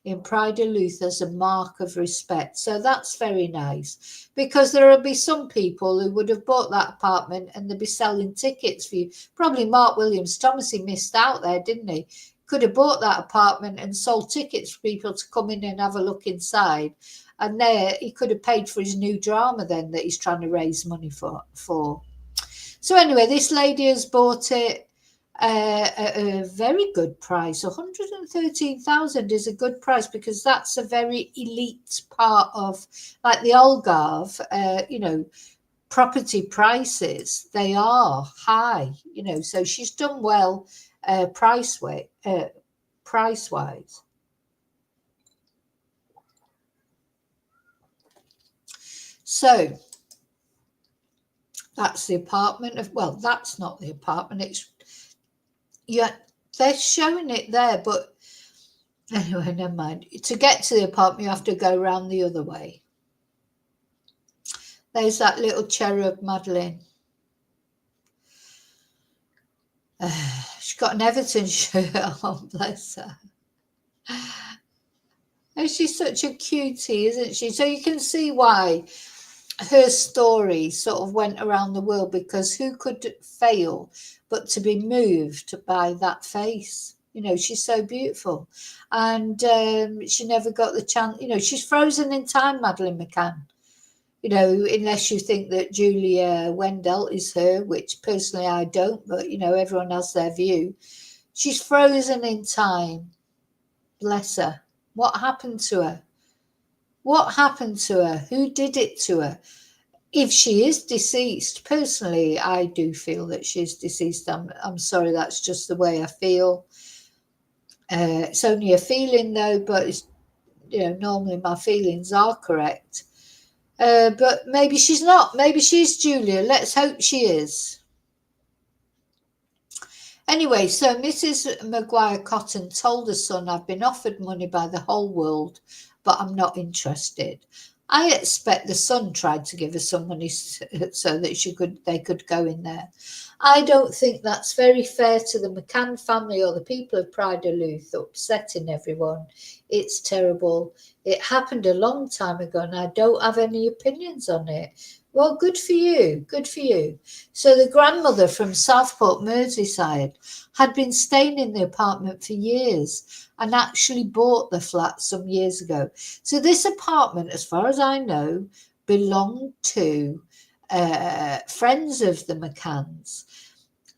in Pride of Louth as a mark of respect. So that's very nice, because there will be some people who would have bought that apartment and they'd be selling tickets for you. Probably Mark Williams Thomas, he missed out there, didn't he? Could have bought that apartment and sold tickets for people to come in and have a look inside. And there he could have paid for his new drama then that he's trying to raise money for. So anyway, this lady has bought it at a very good price. 113,000 is a good price because that's a very elite part of, like the Algarve, you know, property prices. They are high, you know, so she's done well price-wise. So that's the apartment well, that's not the apartment. It's, yeah, they're showing it there, but anyway, never mind. To get to the apartment, you have to go around the other way. There's that little cherub Madeleine. She's got an Everton shirt on, bless her. And she's such a cutie, isn't she? So you can see why her story sort of went around the world, because who could fail but to be moved by that face? You know, she's so beautiful. And she never got the chance. You know, she's frozen in time, Madeleine McCann. You know, unless you think that Julia Wendell is her, which personally I don't, but, you know, everyone has their view. She's frozen in time. Bless her. What happened to her? What happened to her? Who did it to her? If she is deceased, personally, I do feel that she's deceased. I'm sorry, that's just the way I feel. It's only a feeling, though, but it's, you know, normally my feelings are correct. But maybe she's not. Maybe she's Julia. Let's hope she is. Anyway, so Mrs. Maguire Cotton told her son, I've been offered money by the whole world, but I'm not interested. I expect the son tried to give her some money so that they could go in there. I don't think that's very fair to the McCann family or the people of Pride of Louth, upsetting everyone. It's terrible. It happened a long time ago and I don't have any opinions on it. Well, good for you. Good for you. So the grandmother from Southport, Merseyside, had been staying in the apartment for years and actually bought the flat some years ago. So this apartment, as far as I know, belonged to friends of the McCanns.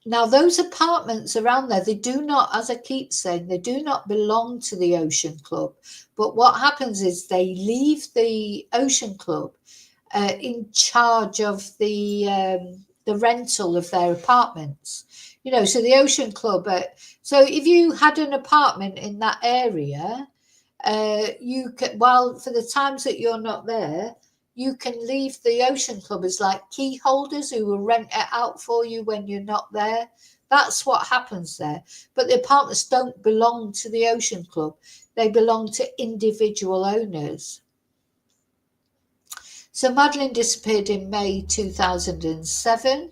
Now, those apartments around there, they do not, as I keep saying, they do not belong to the Ocean Club. But what happens is they leave the Ocean Club in charge of the rental of their apartments. You know, so the Ocean Club. So if you had an apartment in that area, you can, well, for the times that you're not there, you can leave the Ocean Club as like key holders who will rent it out for you when you're not there. That's what happens there. But the apartments don't belong to the Ocean Club. They belong to individual owners. So Madeleine disappeared in May 2007.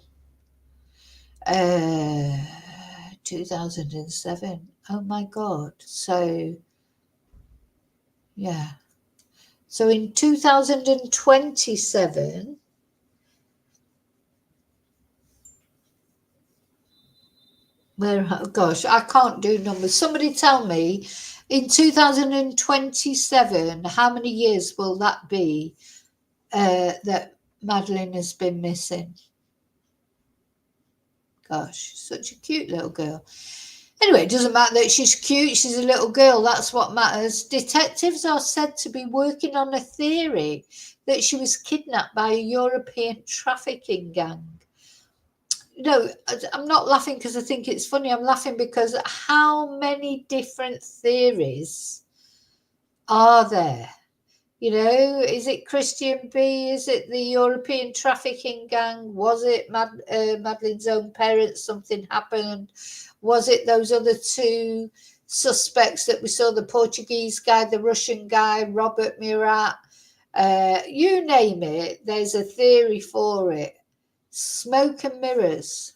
2007. Oh my God. So, yeah. So in 2027, oh gosh, I can't do numbers. Somebody tell me, in 2027, how many years will that be that Madeleine has been missing? Gosh, such a cute little girl. Anyway, it doesn't matter that she's cute. She's a little girl. That's what matters. Detectives are said to be working on a theory that she was kidnapped by a European trafficking gang. No, I'm not laughing because I think it's funny. I'm laughing because how many different theories are there? You know, is it Christian B? Is it the European trafficking gang? Was it Madeleine's own parents? Something happened. Was it those other two suspects that we saw, the Portuguese guy, the Russian guy, Robert Murat? You name it, there's a theory for it. Smoke and mirrors.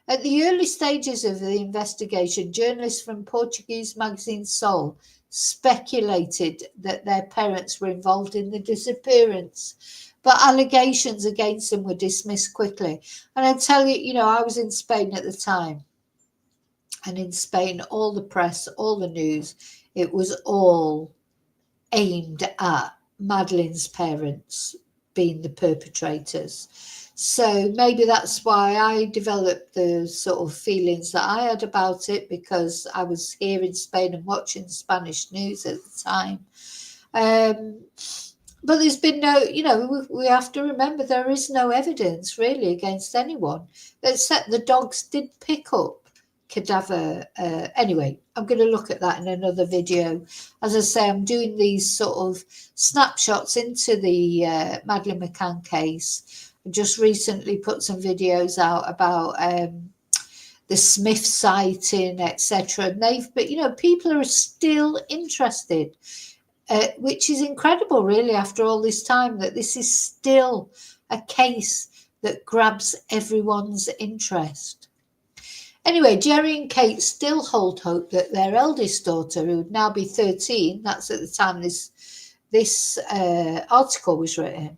At the early stages of the investigation, journalists from Portuguese magazine Sol speculated that their parents were involved in the disappearance, but allegations against them were dismissed quickly. And I tell you, you know, I was in Spain at the time, and in Spain, all the press, all the news, it was all aimed at Madeleine's parents being the perpetrators. So maybe that's why I developed the sort of feelings that I had about it, because I was here in Spain and watching Spanish news at the time. But there's been no, you know, we have to remember there is no evidence really against anyone, except the dogs did pick up cadaver. Anyway, I'm going to look at that in another video. As I say, I'm doing these sort of snapshots into the Madeleine McCann case. I just recently put some videos out about the Smith sighting, etc. And but you know, people are still interested, which is incredible, really, after all this time, that this is still a case that grabs everyone's interest. Anyway, Gerry and Kate still hold hope that their eldest daughter, who would now be 13, that's at the time this article was written,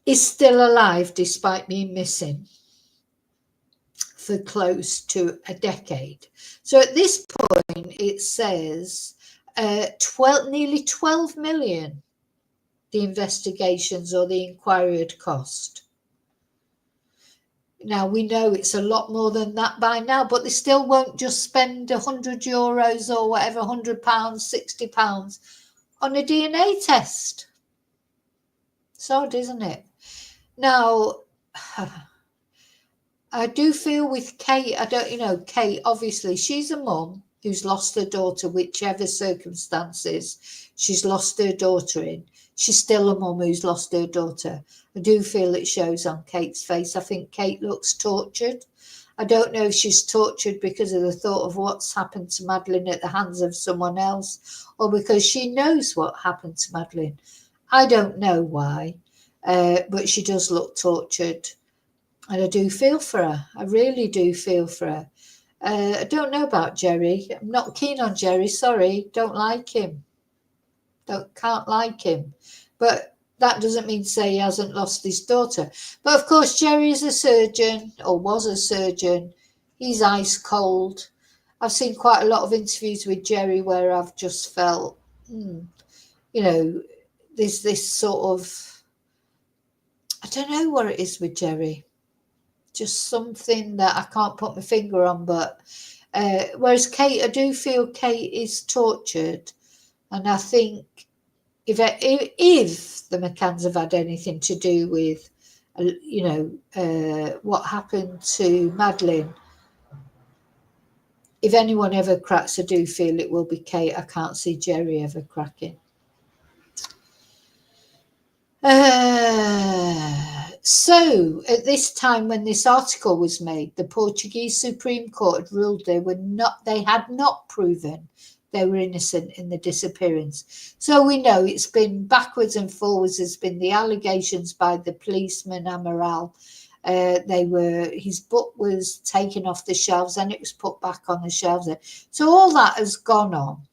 is still alive despite being missing for close to a decade. So at this point, it says nearly 12 million the investigations or the inquiry had cost. Now, we know it's a lot more than that by now, but they still won't just spend €100 or whatever, £100, £60 on a DNA test. It's odd, isn't it? Now, I do feel with Kate, Kate, obviously, she's a mum who's lost her daughter, whichever circumstances she's lost her daughter in. She's still a mum who's lost her daughter. I do feel it shows on Kate's face. I think Kate looks tortured. I don't know if she's tortured because of the thought of what's happened to Madeleine at the hands of someone else, or because she knows what happened to Madeleine. I don't know why, but she does look tortured. And I do feel for her. I really do feel for her. I don't know about Gerry. I'm not keen on Gerry. Sorry, don't like him. Can't like him. But that doesn't mean to say he hasn't lost his daughter. But of course, Gerry is a surgeon, or was a surgeon. He's ice cold. I've seen quite a lot of interviews with Gerry where I've just felt, there's this sort of, I don't know what it is with Gerry. Just something that I can't put my finger on. But whereas Kate, I do feel Kate is tortured. And I think if the McCanns have had anything to do with, what happened to Madeleine, if anyone ever cracks, I do feel it will be Kate. I can't see Gerry ever cracking. So at this time when this article was made, the Portuguese Supreme Court had ruled they had not proven they were innocent in the disappearance. So we know it's been backwards and forwards. There's been the allegations by the policeman Amaral. His book was taken off the shelves and it was put back on the shelves. So all that has gone on.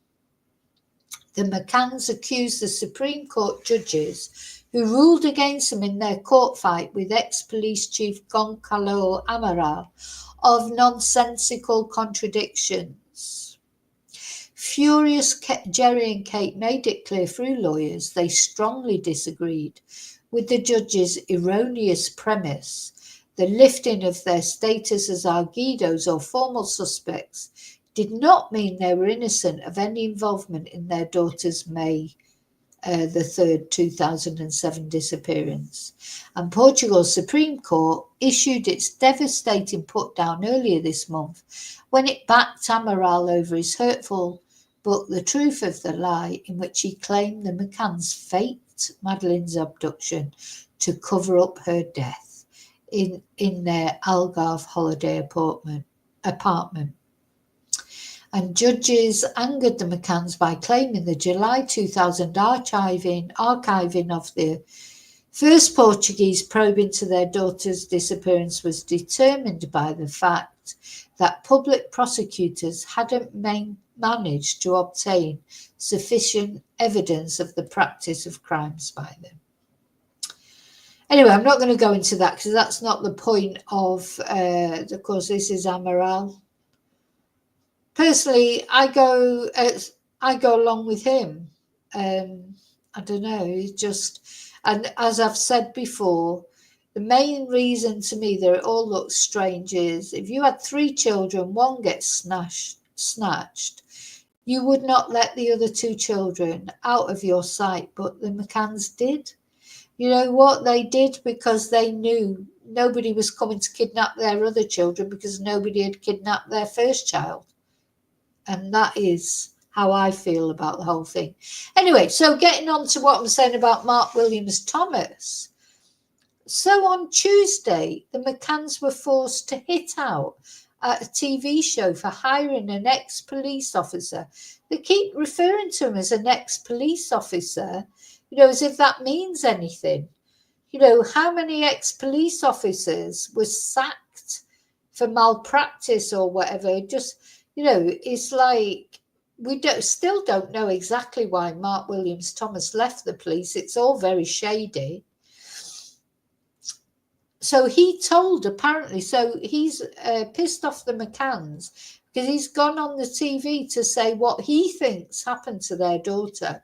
The McCanns accused the Supreme Court judges who ruled against them in their court fight with ex-police chief Goncalo Amaral of nonsensical contradictions. Furious, Gerry and Kate made it clear through lawyers they strongly disagreed with the judge's erroneous premise. The lifting of their status as arguidos or formal suspects did not mean they were innocent of any involvement in their daughter's May the 3rd, 2007 disappearance. And Portugal's Supreme Court issued its devastating put down earlier this month when it backed Amaral over his hurtful book, The Truth of the Lie, in which he claimed the McCanns faked Madeleine's abduction to cover up her death in their Algarve holiday apartment. And judges angered the McCanns by claiming the July 2000 archiving of the first Portuguese probe into their daughter's disappearance was determined by the fact that public prosecutors hadn't managed to obtain sufficient evidence of the practice of crimes by them. Anyway, I'm not going to go into that because that's not the point of course, this is Amaral. Personally, I go along with him. I don't know, it's just, and as I've said before, the main reason to me that it all looks strange is if you had 3 children, one gets snatched, you would not let the other 2 children out of your sight, but the McCanns did. You know what? They did because they knew nobody was coming to kidnap their other children because nobody had kidnapped their first child. And that is how I feel about the whole thing. Anyway, so getting on to what I'm saying about Mark Williams Thomas. So on Tuesday, the McCanns were forced to hit out at a TV show for hiring an ex-police officer. They keep referring to him as an ex-police officer, as if that means anything. How many ex-police officers were sacked for malpractice or whatever. Just, it's like we still don't know exactly why Mark Williams Thomas left the police. It's all very shady. So he told, apparently, so he's pissed off the McCanns because he's gone on the TV to say what he thinks happened to their daughter.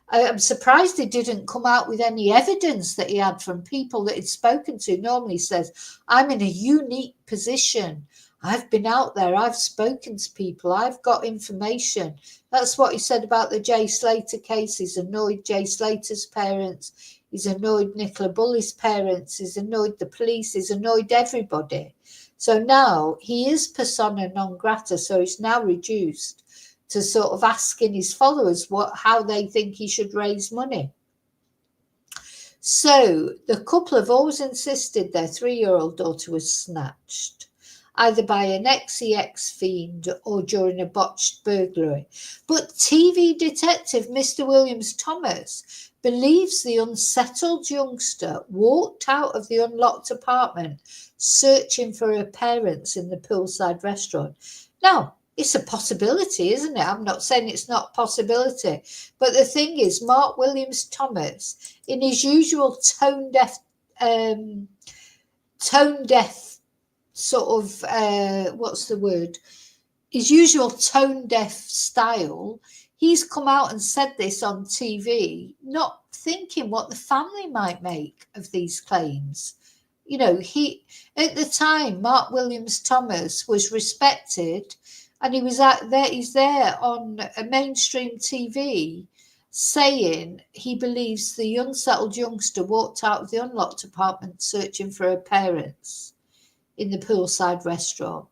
I'm surprised he didn't come out with any evidence that he had from people that he'd spoken to. Normally he says, I'm in a unique position. I've been out there. I've spoken to people. I've got information. That's what he said about the Jay Slater case. He's annoyed Jay Slater's parents. He's annoyed Nicola Bulley's parents. He's annoyed the police. He's annoyed everybody. So now he is persona non grata. So he's now reduced to sort of asking his followers how they think he should raise money. So the couple have always insisted their 3-year-old daughter was snatched, either by an ex fiend or during a botched burglary. But TV detective Mr. Williams Thomas believes the unsettled youngster walked out of the unlocked apartment searching for her parents in the poolside restaurant. Now, it's a possibility, isn't it? I'm not saying it's not a possibility. But the thing is, Mark Williams Thomas, in his usual tone deaf sort of, what's the word? His usual tone deaf style, he's come out and said this on TV, not thinking what the family might make of these claims. He, at the time, Mark Williams Thomas was respected, and he's there on a mainstream TV saying he believes the unsettled youngster walked out of the unlocked apartment searching for her parents in the poolside restaurant.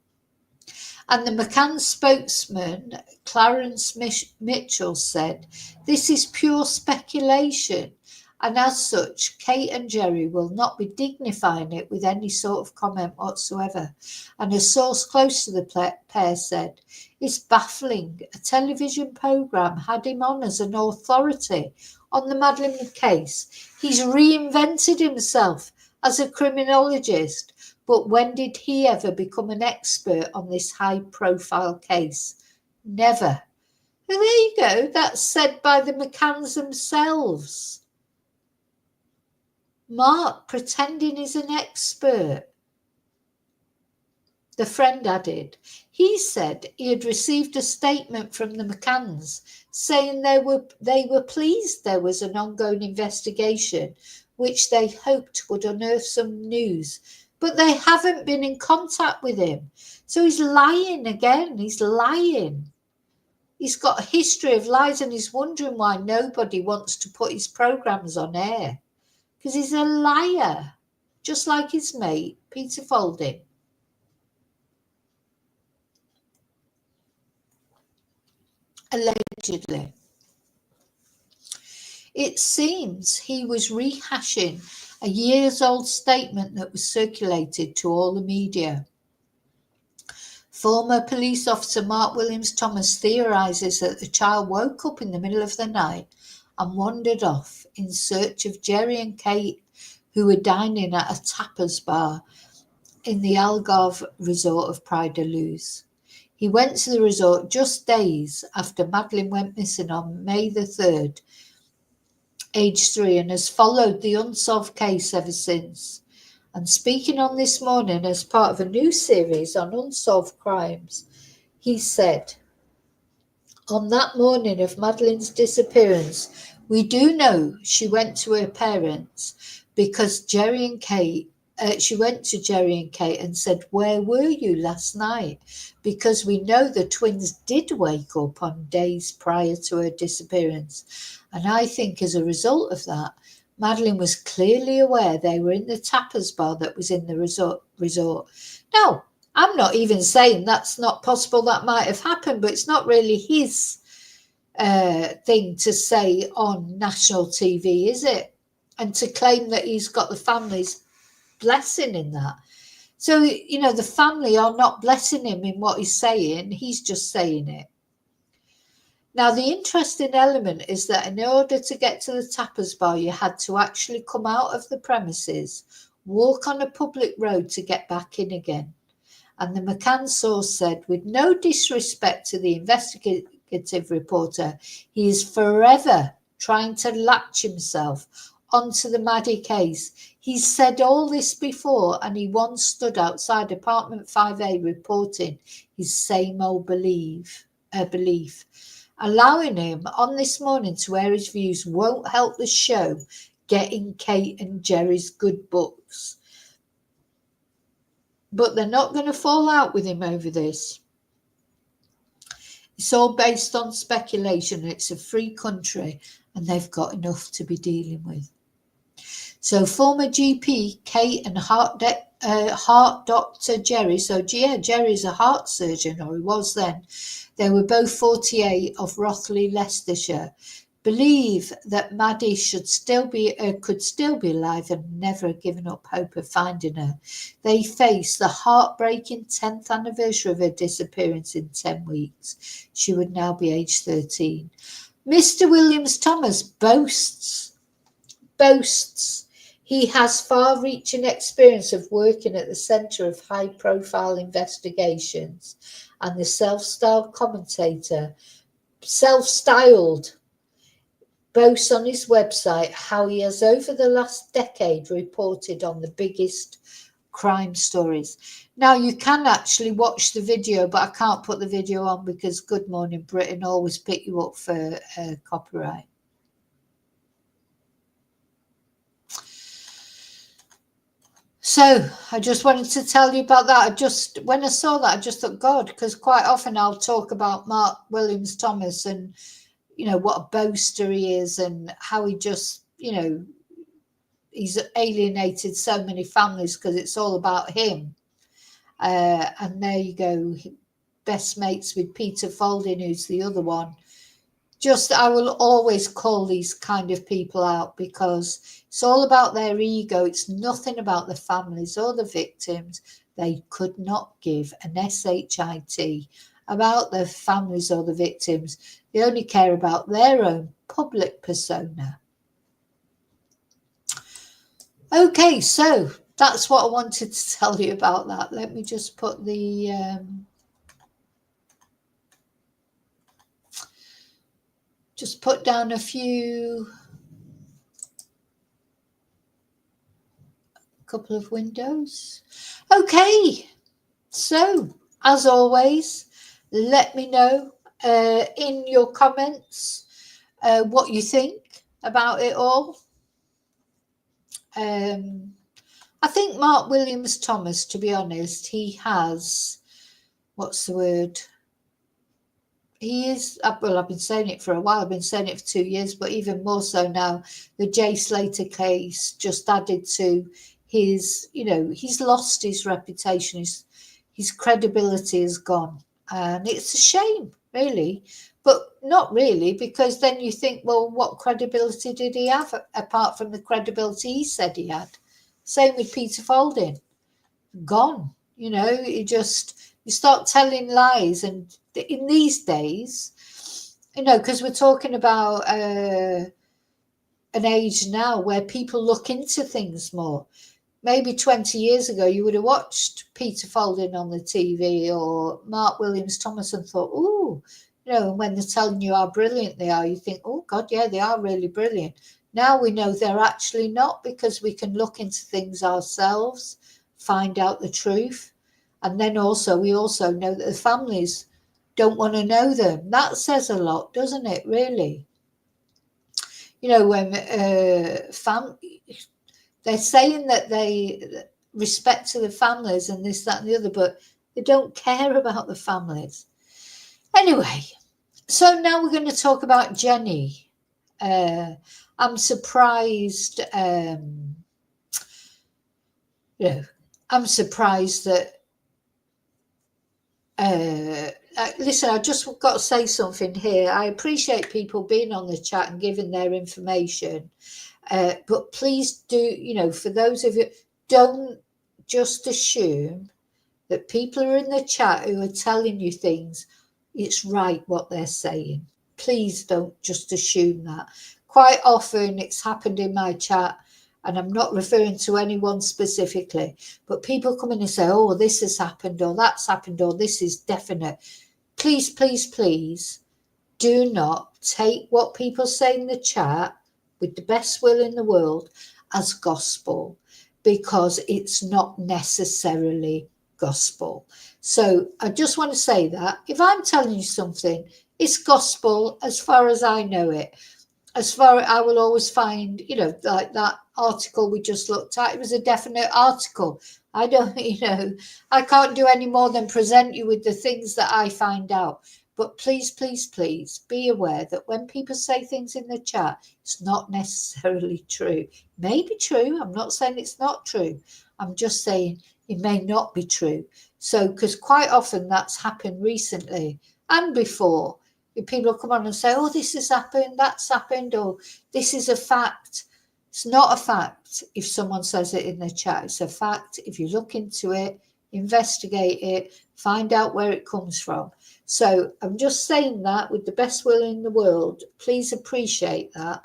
And the McCann spokesman, Clarence Mitchell, said, this is pure speculation. And as such, Kate and Gerry will not be dignifying it with any sort of comment whatsoever. And a source close to the pair said, it's baffling. A television programme had him on as an authority on the Madeleine case. He's reinvented himself as a criminologist. But when did he ever become an expert on this high-profile case? Never. And there you go. That's said by the McCanns themselves. Mark pretending he's an expert. The friend added, he said he had received a statement from the McCanns saying they were pleased there was an ongoing investigation which they hoped would unearth some news, but they haven't been in contact with him. So he's lying again. He's lying. He's got a history of lies, and he's wondering why nobody wants to put his programmes on air. Because he's a liar, just like his mate, Peter Falding. Allegedly. It seems he was rehashing a years-old statement that was circulated to all the media. Former police officer Mark Williams Thomas theorises that the child woke up in the middle of the night and wandered off in search of Gerry and Kate, who were dining at a tapas bar in the Algarve resort of Praia da Luz. He went to the resort just days after Madeleine went missing on May the 3rd, aged 3, and has followed the unsolved case ever since. And speaking on This Morning as part of a new series on unsolved crimes, he said, on that morning of Madeleine's disappearance, we do know she went to her parents because she went to Gerry and Kate and said, where were you last night? Because we know the twins did wake up on days prior to her disappearance. And I think as a result of that, Madeleine was clearly aware they were in the tapas bar that was in the resort. Now, I'm not even saying that's not possible, that might have happened, but it's not really his thing to say on national TV, is it? And to claim that he's got the family's blessing in that. So, the family are not blessing him in what he's saying. He's just saying it. Now, the interesting element is that in order to get to the tapas bar, you had to actually come out of the premises, walk on a public road to get back in again. And the McCann source said, with no disrespect to the investigative reporter, he is forever trying to latch himself onto the Maddie case. He's said all this before, and he once stood outside apartment 5A reporting his same old belief. Allowing him on this morning to air his views won't help the show getting Kate and Gerry's good books. But they're not going to fall out with him over this. It's all based on speculation. It's a free country and they've got enough to be dealing with. So former GP Kate and heart doctor Gerry. So yeah, Gerry's a heart surgeon, or he was then. They were both 48 of Rothley, Leicestershire. Believe that Maddie could still be alive and never given up hope of finding her. They face the heartbreaking 10th anniversary of her disappearance in 10 weeks. She would now be age 13. Mr. Williams Thomas boasts he has far-reaching experience of working at the centre of high-profile investigations, and the self-styled boasts on his website how he has over the last decade reported on the biggest crime stories. Now you can actually watch the video, but I can't put the video on because Good Morning Britain always pick you up for copyright. So I just wanted to tell you about that. When I saw that, I just thought, God, because quite often I'll talk about Mark Williams Thomas and, you know, what a boaster he is and how he just, you know, he's alienated so many families because it's all about him. And there you go, best mates with Peter Folding, who's the other one. I will always call these kind of people out because it's all about their ego. It's nothing about the families or the victims. They could not give an SHIT about the families or the victims. They only care about their own public persona. Okay, so that's what I wanted to tell you about that. Let me just put the... just put down a couple of windows. Okay, so as always, let me know in your comments what you think about it all. I think Mark Williams Thomas, to be honest, he has, what's the word? He is, well, I've been saying it for a while. I've been saying it for 2 years, but even more so now, the Jay Slater case just added to his, you know, he's lost his reputation. His credibility is gone. And it's a shame, really. But not really, because then you think, well, what credibility did he have apart from the credibility he said he had? Same with Peter Folding. Gone. You know, you start telling lies. And in these days, you know, because we're talking about an age now where people look into things more. Maybe 20 years ago, you would have watched Peter Folding on the TV or Mark Williams Thomas and thought, ooh, you know, and when they're telling you how brilliant they are, you think, oh, God, yeah, they are really brilliant. Now we know they're actually not, because we can look into things ourselves, find out the truth. And then we also know that the families don't want to know them. That says a lot, doesn't it, really? You know, when they're saying that they respect to the families and this, that, and the other, but they don't care about the families. Anyway, so now we're going to talk about Jenny. I'm surprised. I'm surprised that. Listen, I just got to say something here. I appreciate people being on the chat and giving their information. But please do, you know, for those of you, don't just assume that people are in the chat who are telling you things, it's right what they're saying. Please don't just assume that. Quite often it's happened in my chat. and I'm not referring to anyone specifically, but people come in and say, oh, this has happened, or that's happened, or this is definite. Please, please, please do not take what people say in the chat with the best will in the world as gospel, because it's not necessarily gospel. So I just want to say that if I'm telling you something, it's gospel as far as I know it. As far as I will always find, you know, like that article we just looked at, it was a definite article. I don't, you know, I can't do any more than present you with the things that I find out. But please, please, please be aware that when people say things in the chat, it's not necessarily true. It may be true. I'm not saying it's not true. I'm just saying it may not be true. So, because quite often that's happened recently and before. If people come on and say, oh, this has happened, that's happened, or this is a fact. It's not a fact if someone says it in the chat. It's a fact if you look into it, investigate it, find out where it comes from. So I'm just saying that with the best will in the world. Please appreciate that.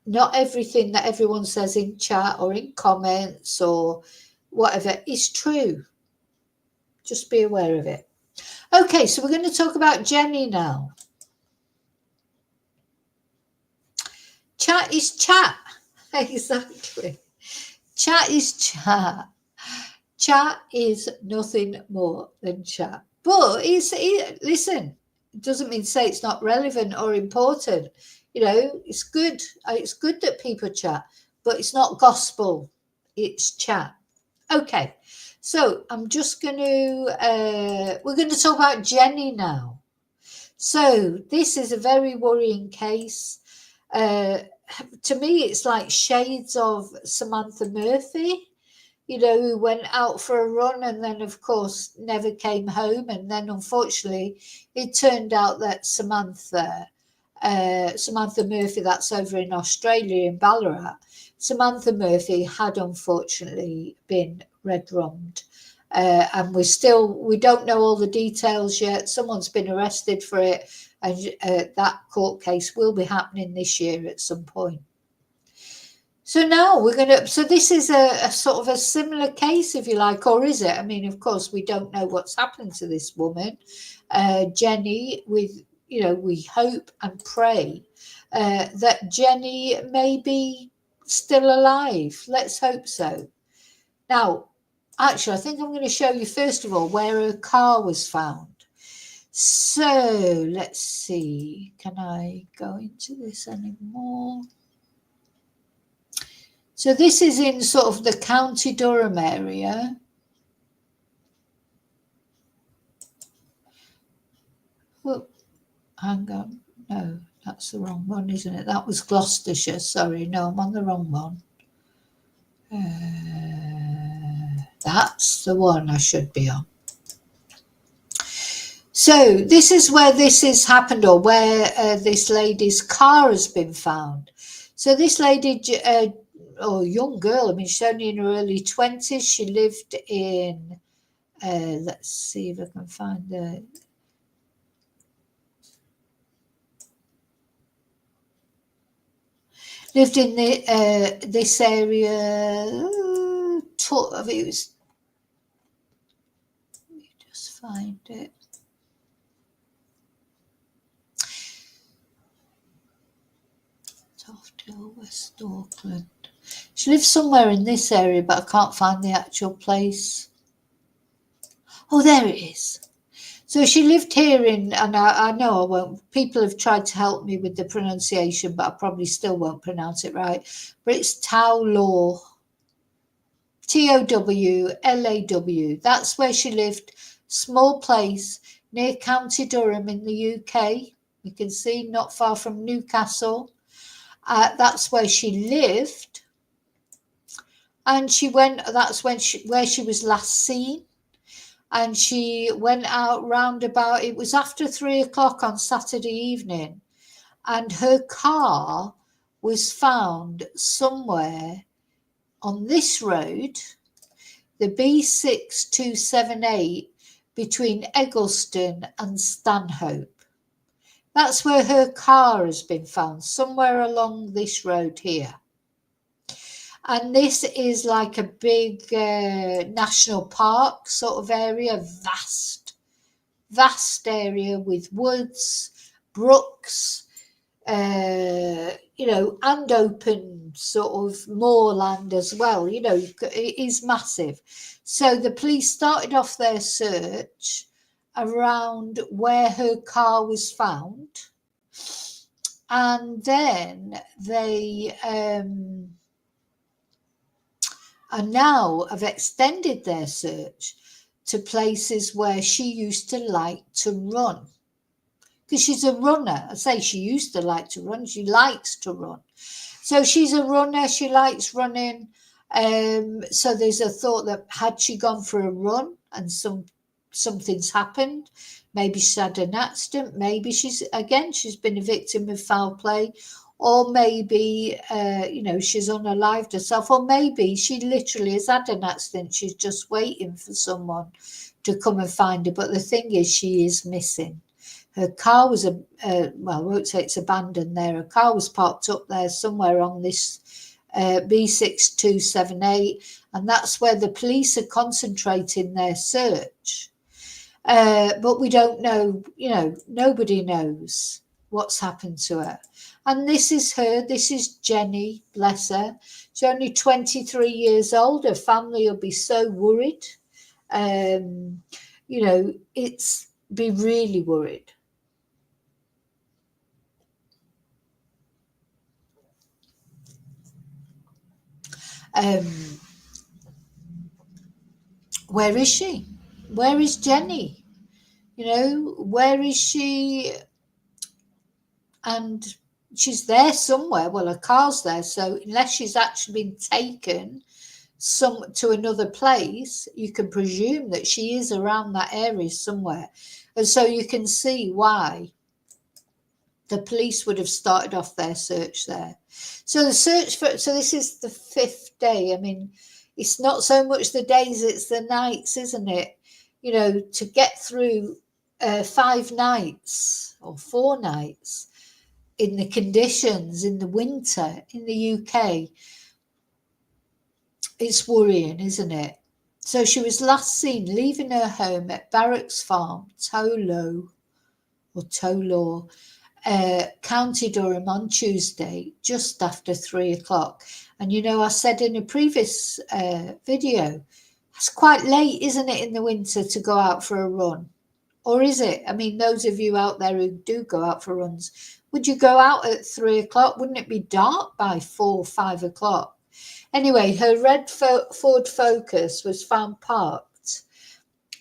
Not everything that everyone says in chat or in comments or whatever is true. Just be aware of it. Okay, so we're going to talk about Jenny now. Chat is chat. Exactly. Chat is chat. Chat is nothing more than chat. But listen, it doesn't mean to say it's not relevant or important. You know, it's good. It's good that people chat, but it's not gospel. It's chat. Okay. So I'm just going to, we're going to talk about Jenny now. So this is a very worrying case. To me, it's like shades of Samantha Murphy, you know, who went out for a run and then, of course, never came home. And then, unfortunately, it turned out that Samantha Murphy, that's over in Australia, in Ballarat, Samantha Murphy had unfortunately been red-rummed. And we don't know all the details yet. Someone's been arrested for it, and that court case will be happening this year at some point. So now so this is a sort of a similar case, if you like, or is it? I mean, of course, we don't know what's happened to this woman, Jenny, we hope and pray that Jenny may be still alive. Let's hope so. Now, actually, I think I'm going to show you, first of all, where her car was found. So let's see. Can I go into this anymore? So this is in sort of the County Durham area. Oh, hang on. No, that's the wrong one, isn't it? That was Gloucestershire. Sorry, no, I'm on the wrong one. That's the one I should be on. So this is where this has happened, or where this lady's car has been found. So this lady, young girl, I mean, she's only in her early 20s. She lived in, let's see if I can find the... Lived in this area. Let me just find it. Toftill, West Auckland. She lives somewhere in this area, but I can't find the actual place. Oh, there it is. So she lived here and I know I won't, people have tried to help me with the pronunciation, but I probably still won't pronounce it right. But it's Towlaw, Towlaw. That's where she lived. Small place near County Durham in the UK. You can see not far from Newcastle. That's where she lived. And that's where she was last seen. And she went out round about, it was after 3 o'clock on Saturday evening, and her car was found somewhere on this road, the B6278, between Eggleston and Stanhope. That's where her car has been found, somewhere along this road here. And this is like a big national park sort of area, vast area with woods, brooks, you know, and open sort of moorland as well. You know, it is massive. So the police started off their search around where her car was found, and then they and now have extended their search to places where she used to like to run. Because she's a runner. I say she used to like to run. She likes to run. So she's a runner. She likes running. So there's a thought that had she gone for a run and something's happened, maybe she's had an accident, maybe she's been a victim of foul play, or maybe, you know, she's unalived herself, or maybe she literally has had an accident. She's just waiting for someone to come and find her. But the thing is, she is missing. Her car was, well, I won't say it's abandoned there. Her car was parked up there somewhere on this B6278, and that's where the police are concentrating their search. But we don't know, you know, nobody knows what's happened to her. And this is her, this is Jenny, bless her. She's only 23 years old. Her family will be so worried. You know, be really worried. Where is she? Where is Jenny? You know, where is she? And she's there somewhere. Well, her car's there, so unless she's actually been taken to another place, you can presume that she is around that area somewhere. And so you can see why the police would have started off their search there. So the search so this is the 5th day. I mean, it's not so much the days, it's the nights, isn't it? You know, to get through 5 nights or 4 nights in the conditions in the winter in the UK, it's worrying, isn't it? So she was last seen leaving her home at Barracks Farm, Tolo, County Durham on Tuesday, just after 3 o'clock. And you know, I said in a previous video, it's quite late, isn't it, in the winter to go out for a run? Or is it? I mean, those of you out there who do go out for runs, would you go out at 3 o'clock? Wouldn't it be dark by 4 or 5 o'clock? Anyway, her red Ford Focus was found parked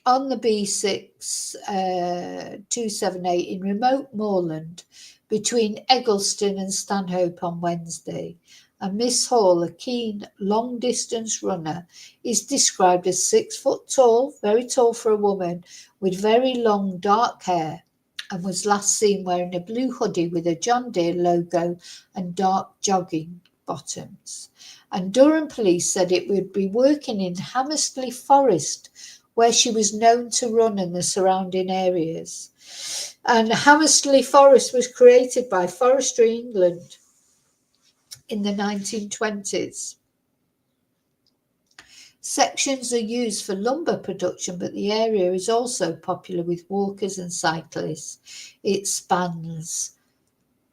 on the B6278 in remote moorland between Eggleston and Stanhope on Wednesday. And Miss Hall, a keen long-distance runner, is described as 6 foot tall, very tall for a woman, with very long dark hair, and was last seen wearing a blue hoodie with a John Deere logo and dark jogging bottoms. And Durham police said it would be working in Hammersley Forest, where she was known to run in the surrounding areas. And Hammersley Forest was created by Forestry England in the 1920s. Sections are used for lumber production, but the area is also popular with walkers and cyclists. It spans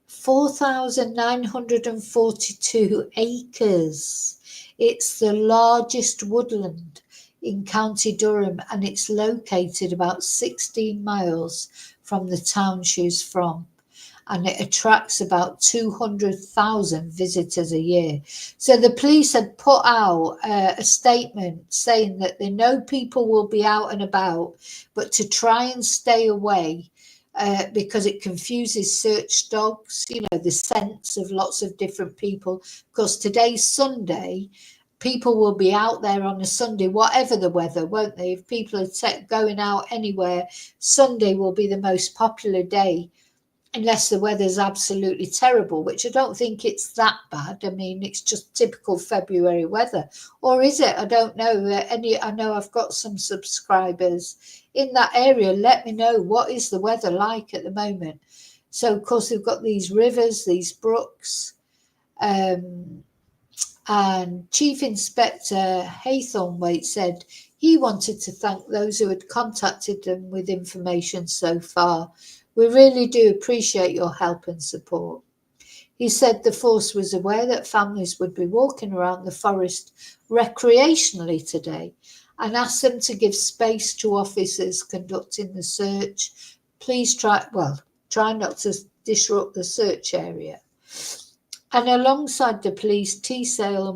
4,942 acres. It's the largest woodland in County Durham, and it's located about 16 miles from the town she's from. And it attracts about 200,000 visitors a year. So the police had put out a statement saying that they know people will be out and about, but to try and stay away because it confuses search dogs, you know, the scents of lots of different people. Because today's Sunday, people will be out there on a Sunday, whatever the weather, won't they? If people are going out anywhere, Sunday will be the most popular day, unless the weather's absolutely terrible, which I don't think it's that bad. I mean, it's just typical February weather. Or is it? I don't know. I know I've got some subscribers in that area. Let me know, what is the weather like at the moment? So, of course, they've got these rivers, these brooks. And Chief Inspector Haythornwaite said he wanted to thank those who had contacted them with information so far. We really do appreciate your help and support. He said the force was aware that families would be walking around the forest recreationally today and asked them to give space to officers conducting the search. Please try not to disrupt the search area. And alongside the police, Teesdale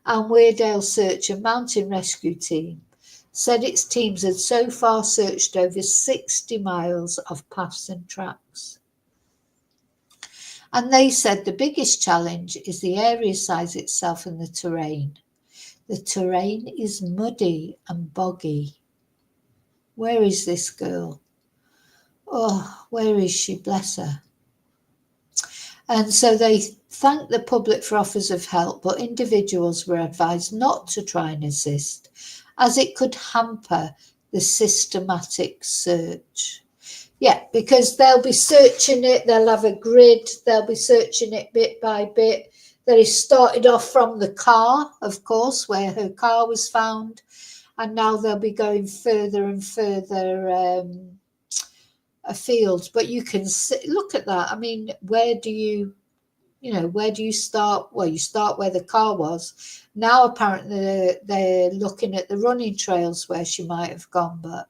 and Weardale Search and Mountain Rescue Team said its teams had so far searched over 60 miles of paths and tracks. And they said the biggest challenge is the area size itself and the terrain. The terrain is muddy and boggy. Where is this girl? Oh, where is she? Bless her. And so they thanked the public for offers of help, but individuals were advised not to try and assist, as it could hamper the systematic search. Yeah, because they'll be searching it, they'll have a grid, they'll be searching it bit by bit. They started off from the car, of course, where her car was found, and now they'll be going further and further afield. But you can look at that. I mean, where do you start? Well, you start where the car was. Now, apparently, they're looking at the running trails where she might have gone. But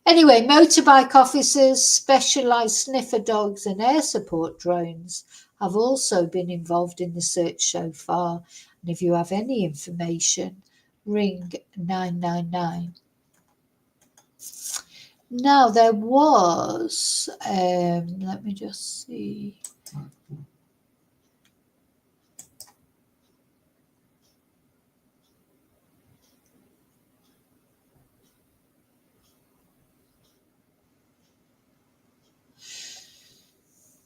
anyway, motorbike officers, specialised sniffer dogs and air support drones have also been involved in the search so far. And if you have any information, ring 999. Now, there was, let me just see.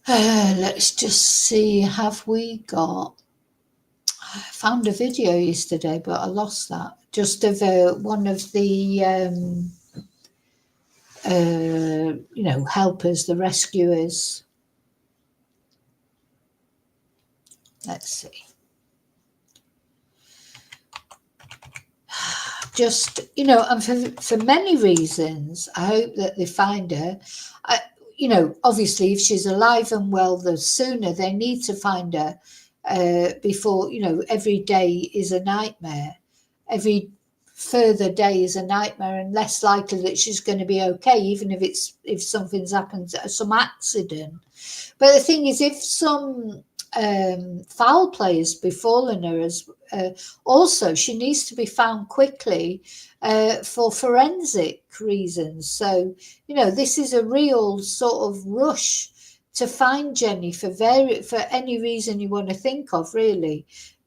Let's just see, have we got, I found a video yesterday, but I lost that, just of one of the, helpers, the rescuers. Let's see. Just, and for many reasons, I hope that they find her. Obviously, if she's alive and well, the sooner they need to find her before, every day is a nightmare. Every further day is a nightmare and less likely that she's going to be okay, even if something's happened, some accident. But the thing is, if some foul play has befallen her, also she needs to be found quickly for forensic reasons. So, this is a real sort of rush to find Jenny for any reason you want to think of, really.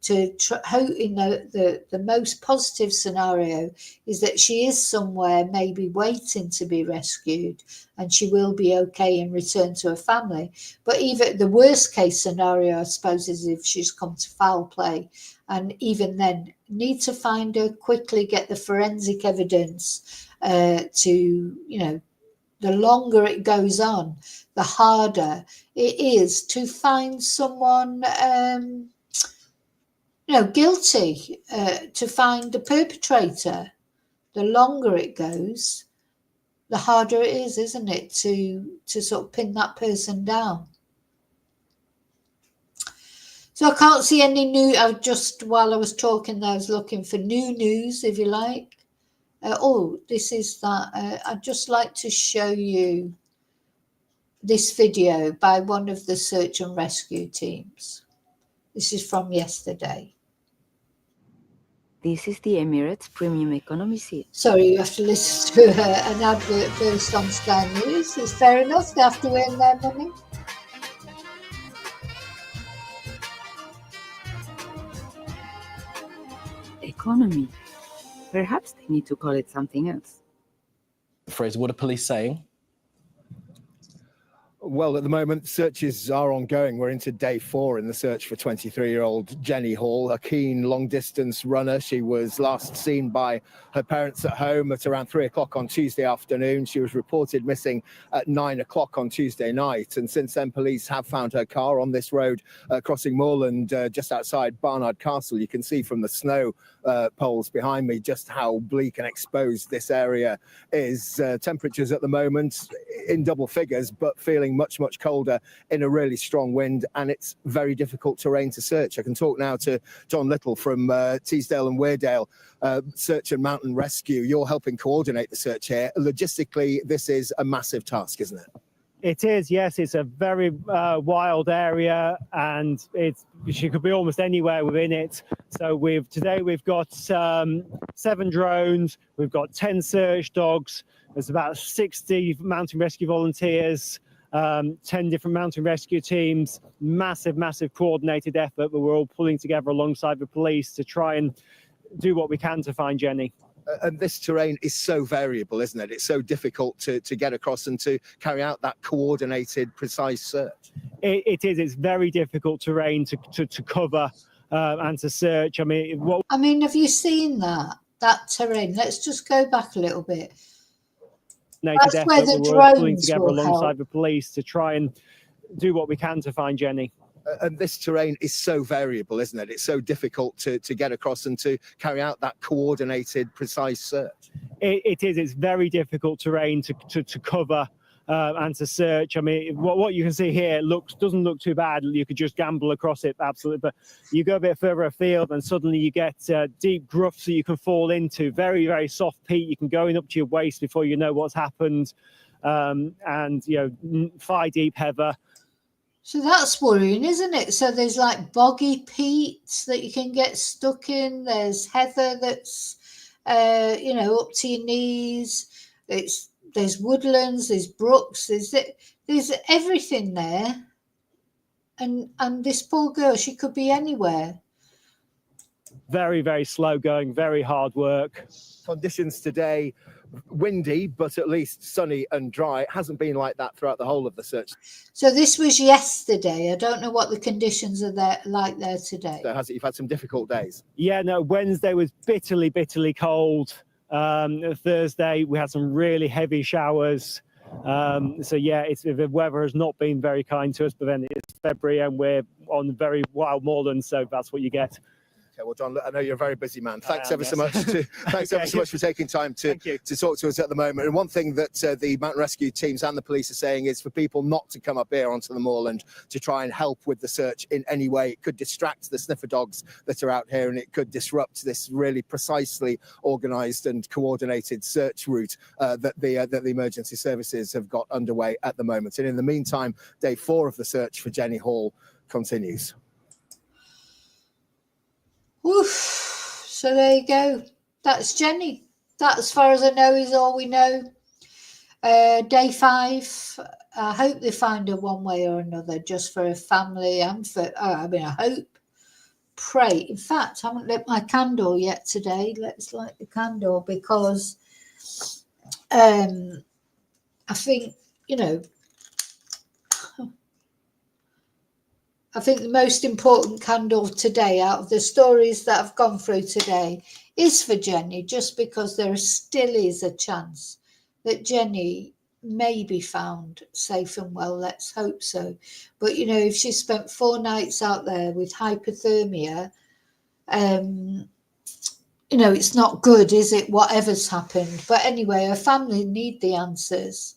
The most positive scenario is that she is somewhere maybe waiting to be rescued and she will be okay and return to her family. But even the worst case scenario, I suppose, is if she's come to foul play, and even then need to find her quickly, get the forensic evidence the longer it goes on, the harder it is to find someone guilty, to find the perpetrator. The longer it goes, the harder it is, isn't it, to sort of pin that person down. So I can't see any new, while I was talking there, I was looking for new news, if you like. This is that. I'd just like to show you this video by one of the search and rescue teams. This is from yesterday. This is the Emirates Premium Economy seat. Sorry, you have to listen to an advert first on Sky News. It's fair enough, they have to earn their money. Economy. Perhaps they need to call it something else. Fraser, what are police saying? Well, at the moment, searches are ongoing. We're into day 4 in the search for 23-year-old Jenny Hall, a keen long-distance runner. She was last seen by her parents at home at around 3 o'clock on Tuesday afternoon. She was reported missing at 9 o'clock on Tuesday night. And since then, police have found her car on this road crossing moorland just outside Barnard Castle. You can see from the snow poles behind me just how bleak and exposed this area is. Temperatures at the moment in double figures, but feeling much colder in a really strong wind, and it's very difficult terrain to search. I can talk now to John Little from Teesdale and Weardale Search and Mountain Rescue. You're helping coordinate the search here. Logistically, this is a massive task, isn't it? It is, yes. It's a very wild area, and she could be almost anywhere within it. So today we've got 7 drones, we've got 10 search dogs, there's about 60 mountain rescue volunteers, 10 different mountain rescue teams, massive coordinated effort, but we're all pulling together alongside the police to try and do what we can to find Jenny. And this terrain is so variable, isn't it? It's so difficult to get across and to carry out that coordinated, precise search. It is. It's very difficult terrain to cover and to search. I mean, have you seen that terrain? Let's just go back a little bit. That's where the we're all pulling together will alongside help. the police to try and do what we can to find Jenny. And this terrain is so variable, isn't it? It's so difficult to get across and to carry out that coordinated, precise search. It is. It's very difficult terrain to cover and to search. I mean, what you can see here doesn't look too bad. You could just gamble across it, absolutely. But you go a bit further afield, and suddenly you get deep groughs that you can fall into. Very soft peat. You can go in up to your waist before you know what's happened, and thigh deep heather. So that's worrying, isn't it? So there's like boggy peat that you can get stuck in. There's heather that's, up to your knees. There's woodlands, there's brooks, there's everything there. And this poor girl, she could be anywhere. Very slow going, very hard work. Conditions today, windy, but at least sunny and dry. It hasn't been like that throughout the whole of the search. So this was yesterday. I don't know what the conditions are like there today. So you've had some difficult days. Yeah, no, Wednesday was bitterly cold. Thursday we had some really heavy showers. The weather has not been very kind to us, but then it's February and we're on very wild moorland, so that's what you get. Okay, well, John, I know you're a very busy man. Thanks ever so much for taking time to talk to us at the moment. And one thing that the mountain rescue teams and the police are saying is for people not to come up here onto the moorland to try and help with the search in any way. It could distract the sniffer dogs that are out here, and it could disrupt this really precisely organised and coordinated search route that the emergency services have got underway at the moment. And in the meantime, day 4 of the search for Jenny Hall continues. Oof. So there you go. That's Jenny. That, as far as I know, is all we know. Day 5. I hope they find her one way or another, just for her family and for. I hope, pray. In fact, I haven't lit my candle yet today. Let's light the candle because I think I think the most important candle today out of the stories that I've gone through today is for Jenny, just because there still is a chance that Jenny may be found safe and well. Let's hope so. But, if she spent 4 nights out there with hypothermia, it's not good, is it, whatever's happened? But anyway, her family need the answers.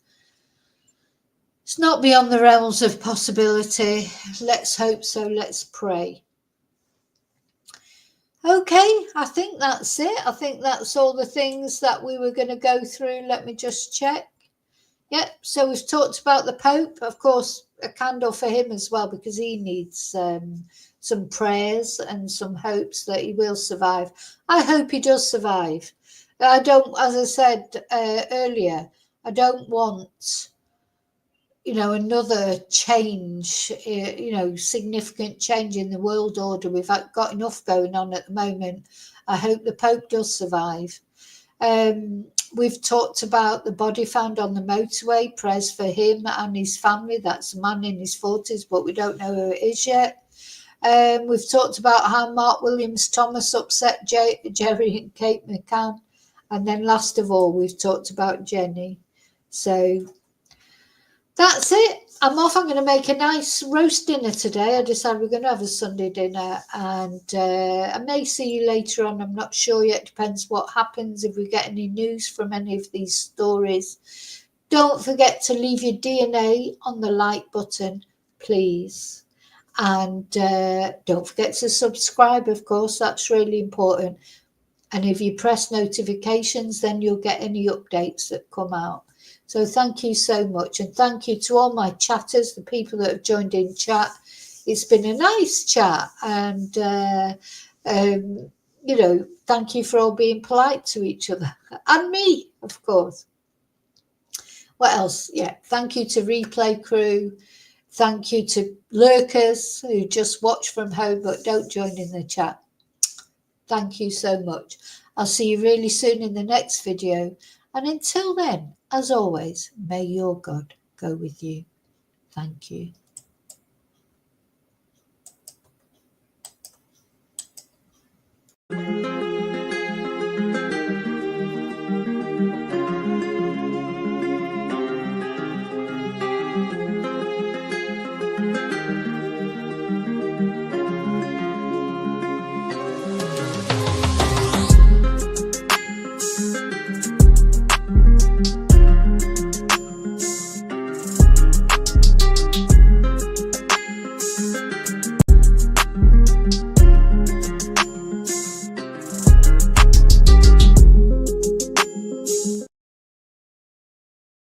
It's not beyond the realms of possibility. Let's hope so. Let's pray. Okay, I think that's it. I think that's all the things that we were going to go through. Let me just check. Yep, so we've talked about the Pope. Of course, a candle for him as well, because he needs some prayers and some hopes that he will survive. I hope he does survive. I don't, as I said earlier, I don't want... another change, significant change in the world order. We've got enough going on at the moment. I hope the Pope does survive. We've talked about the body found on the motorway. Prayers for him and his family. That's a man in his 40s, but we don't know who it is yet. We've talked about how Mark Williams Thomas upset Gerry and Kate McCann. And then last of all, we've talked about Jenny. So that's it. I'm off. I'm going to make a nice roast dinner today. I decided we're going to have a Sunday dinner, and I may see you later on. I'm not sure yet. Depends what happens, if we get any news from any of these stories. Don't forget to leave your DNA on the like button, please. And don't forget to subscribe, of course. That's really important. And if you press notifications, then you'll get any updates that come out. So thank you so much. And thank you to all my chatters, the people that have joined in chat. It's been a nice chat. And, you know, thank you for all being polite to each other. And me, of course. What else? Yeah, thank you to Replay Crew. Thank you to lurkers who just watch from home but don't join in the chat. Thank you so much. I'll see you really soon in the next video. And until then, as always, may your God go with you. Thank you.